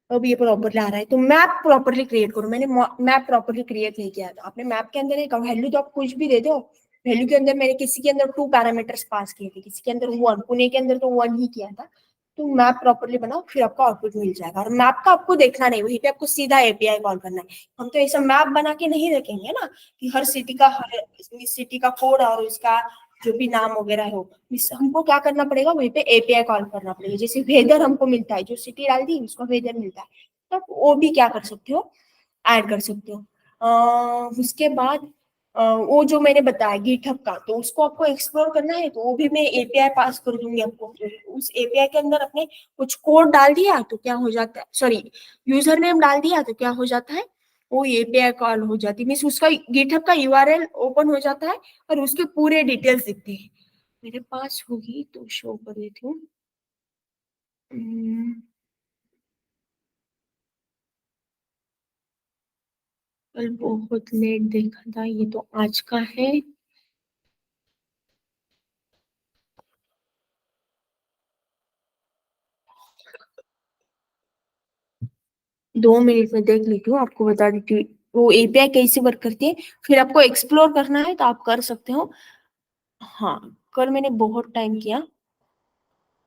अब ये प्रॉपरली आ रहा है, तो मैप प्रॉपरली क्रिएट करो, मैंने मैप प्रॉपरली क्रिएट नहीं किया था, आपने मैप के अंदर एक वैल्यू तो आप कुछ भी दे दो, वैल्यू के अंदर मैंने किसी के अंदर 2 पैरामीटर्स पास किए थे, किसी के अंदर 1, पुणे के अंदर तो 1 ही किया था। तो मैप प्रॉपरली बनाओ, फिर आपको आउटपुट मिल जाएगा, और मैप का आपको देखना नहीं, वहीं पे आपको सीधा एपीआई कॉल करना है। हम तो ऐसा मैप बना के नहीं रखेंगे ना कि हर सिटी का, हर सिटी का कोड और उसका जो भी नाम वगैरह हो, हमको क्या करना पड़ेगा, वहीं पे एपीआई कॉल करना पड़ेगा। जैसे वेदर हमको मिलता है, जो सिटी डाल दी उसका वेदर मिलता है, तो आप वो भी क्या कर सकते हो, ऐड कर सकते हो। उसके बाद वो जो मैंने बताया गिटहब का, तो उसको आपको एक्सप्लोर करना है तो वो भी मैं एपीआई पास कर दूंगी आपको, उस एपीआई के अंदर अपने कुछ कोड डाल दिया तो क्या हो जाता है, सॉरी यूजर नेम डाल दिया तो क्या हो जाता है, वो एपीआई कॉल हो जाती है, मीन्स उसका गिटहब का यूआरएल ओपन हो जाता है और उसके पूरे डिटेल्स दिखते हैं। मेरे पास होगी तो शो कर देती हूँ। हम्म, कल बहुत लेट देखा था, ये तो आज का है। 2 मिनट में देख लेती हूँ, आपको बता देती हूँ वो एपीआई कैसे वर्क करती है, फिर आपको एक्सप्लोर करना है तो आप कर सकते हो। हाँ कल मैंने बहुत टाइम किया,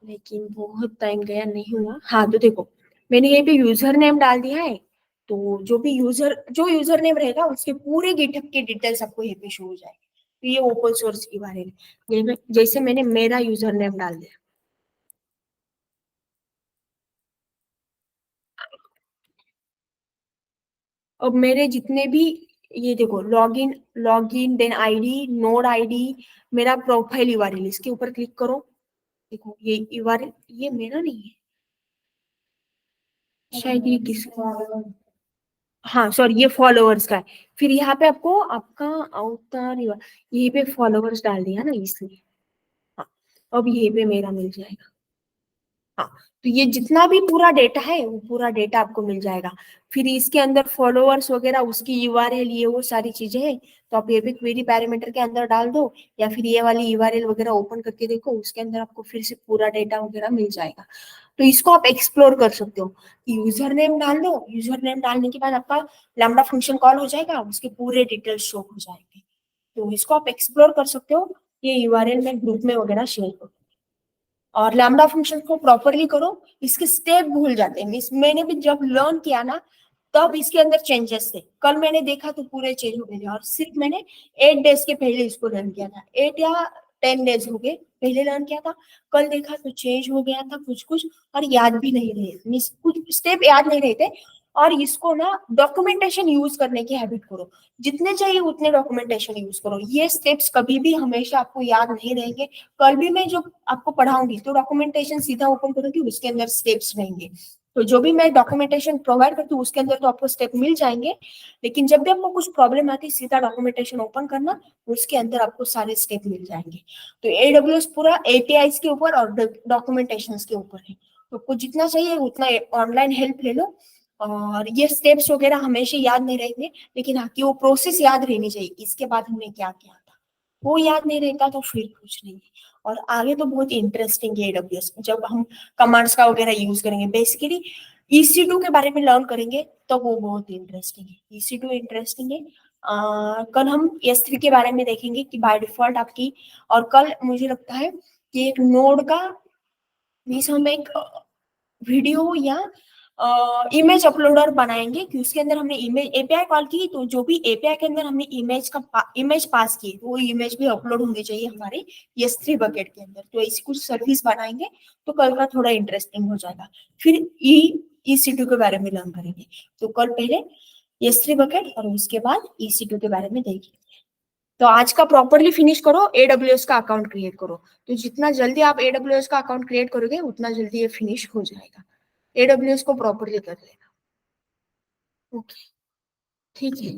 लेकिन बहुत टाइम गया नहीं हुआ। हाँ तो देखो, मैंने ये पे यूजर नेम डाल दिया है, तो जो यूजर नेम रहेगा उसके पूरे गिटहब की डिटेल्स आपको ये पे शो हो जाएगी। तो ये ओपन सोर्स के बारे में, जैसे मैंने मेरा यूजर नेम डाल दिया, अब मेरे जितने भी, ये देखो login, then ID, node ID, मेरा प्रोफाइल यूआरएल, इसके ऊपर क्लिक करो, देखो ये यूआरएल ये मेरा नहीं है, शायद ये किस, हाँ सॉरी, ये फॉलोअर्स का है। फिर यहाँ पे आपको आपका अवतार, यहीं पे फॉलोअर्स डाल दिया ना इसलिए। हाँ, अब यहीं पे मेरा मिल जाएगा। हाँ, तो ये जितना भी पूरा डेटा है वो पूरा डेटा आपको मिल जाएगा। फिर इसके अंदर फॉलोअर्स वगैरह, उसकी यूआरएल, ये वो सारी चीजें हैं, तो आप ये भी क्वेरी पैरामीटर के अंदर डाल दो, या फिर ये वाली यूआरएल वगैरह ओपन करके देखो, उसके अंदर आपको फिर से पूरा डेटा वगैरह मिल जाएगा। तो इसको आप एक्सप्लोर कर सकते हो। यूजर नेम डाल दो, यूजर नेम डालने के बाद आपका लैम्बडा फंक्शन कॉल हो जाएगा, उसके पूरे डिटेल्स शो हो जाएंगे। तो इसको आप एक्सप्लोर कर सकते हो। ये यूआरएल मैं ग्रुप में वगैरह शेयर करूँ। और लैम्बडा फंक्शन को प्रॉपरली करो। इसके स्टेप भूल जाते हैं, मैंने भी जब लर्न किया ना, तब इसके अंदर चेंजेस थे। कल मैंने देखा तो पूरे चेंज हो गए थे, और सिर्फ मैंने 8 डेज के पहले इसको लर्न किया था, 8 या 10 डेज हो गए पहले लर्न किया था। कल देखा तो चेंज हो गया था कुछ कुछ, और याद भी नहीं रहे, कुछ स्टेप याद नहीं रहे थे। और इसको ना डॉक्यूमेंटेशन यूज करने की हैबिट करो, जितने चाहिए उतने डॉक्यूमेंटेशन यूज करो। ये स्टेप्स कभी भी हमेशा आपको याद नहीं रहेंगे। कल भी मैं जो आपको पढ़ाऊंगी तो डॉक्यूमेंटेशन सीधा ओपन करूंगी, उसके अंदर स्टेप्स रहेंगे। तो जो भी मैं डॉक्यूमेंटेशन प्रोवाइड करती हूँ उसके अंदर तो आपको स्टेप मिल जाएंगे, लेकिन जब भी आपको कुछ प्रॉब्लम आती है सीधा डॉक्यूमेंटेशन ओपन करना, उसके अंदर आपको सारे स्टेप मिल जाएंगे। तो एडब्ल्यूएस पूरा एपीआई के ऊपर और डॉक्यूमेंटेशन के ऊपर है। तो आपको जितना चाहिए उतना ऑनलाइन हेल्प ले लो। और ये स्टेप्स वगैरह हमेशा याद नहीं रहेंगे, लेकिन हाँ कि वो प्रोसेस याद रहनी चाहिए, इसके बाद हमने क्या किया था, वो याद नहीं रहता तो फिर कुछ नहीं है। और आगे तो बहुत इंटरेस्टिंग है एडब्ल्यूएस, जब हम कमांड्स का वगैरह यूज करेंगे, बेसिकली EC2 के बारे में लर्न करेंगे तो वो बहुत इंटरेस्टिंग है। EC2 इंटरेस्टिंग है। कल हम S3 के बारे में देखेंगे कि बाय डिफॉल्ट आपकी, और कल मुझे लगता है कि एक नोड का मीन्स हम एक वीडियो या इमेज अपलोडर बनाएंगे, कि उसके अंदर हमने इमेज एपीआई कॉल की, तो जो भी एपीआई के अंदर हमने इमेज पास की, तो वो इमेज भी अपलोड होनी चाहिए हमारे S3 बकेट के अंदर। तो ऐसी कुछ सर्विस बनाएंगे तो कल का थोड़ा इंटरेस्टिंग हो जाएगा। फिर EC2 के बारे में लर्न करेंगे। तो कल पहले S3 बकेट और उसके बाद EC2 के बारे में देखेंगे। तो आज का प्रॉपरली फिनिश करो, AWS का अकाउंट क्रिएट करो। तो जितना जल्दी आप AWS का अकाउंट क्रिएट करोगे उतना जल्दी ये फिनिश हो जाएगा। AWS को प्रॉपरली कर लेना। ओके, ठीक है।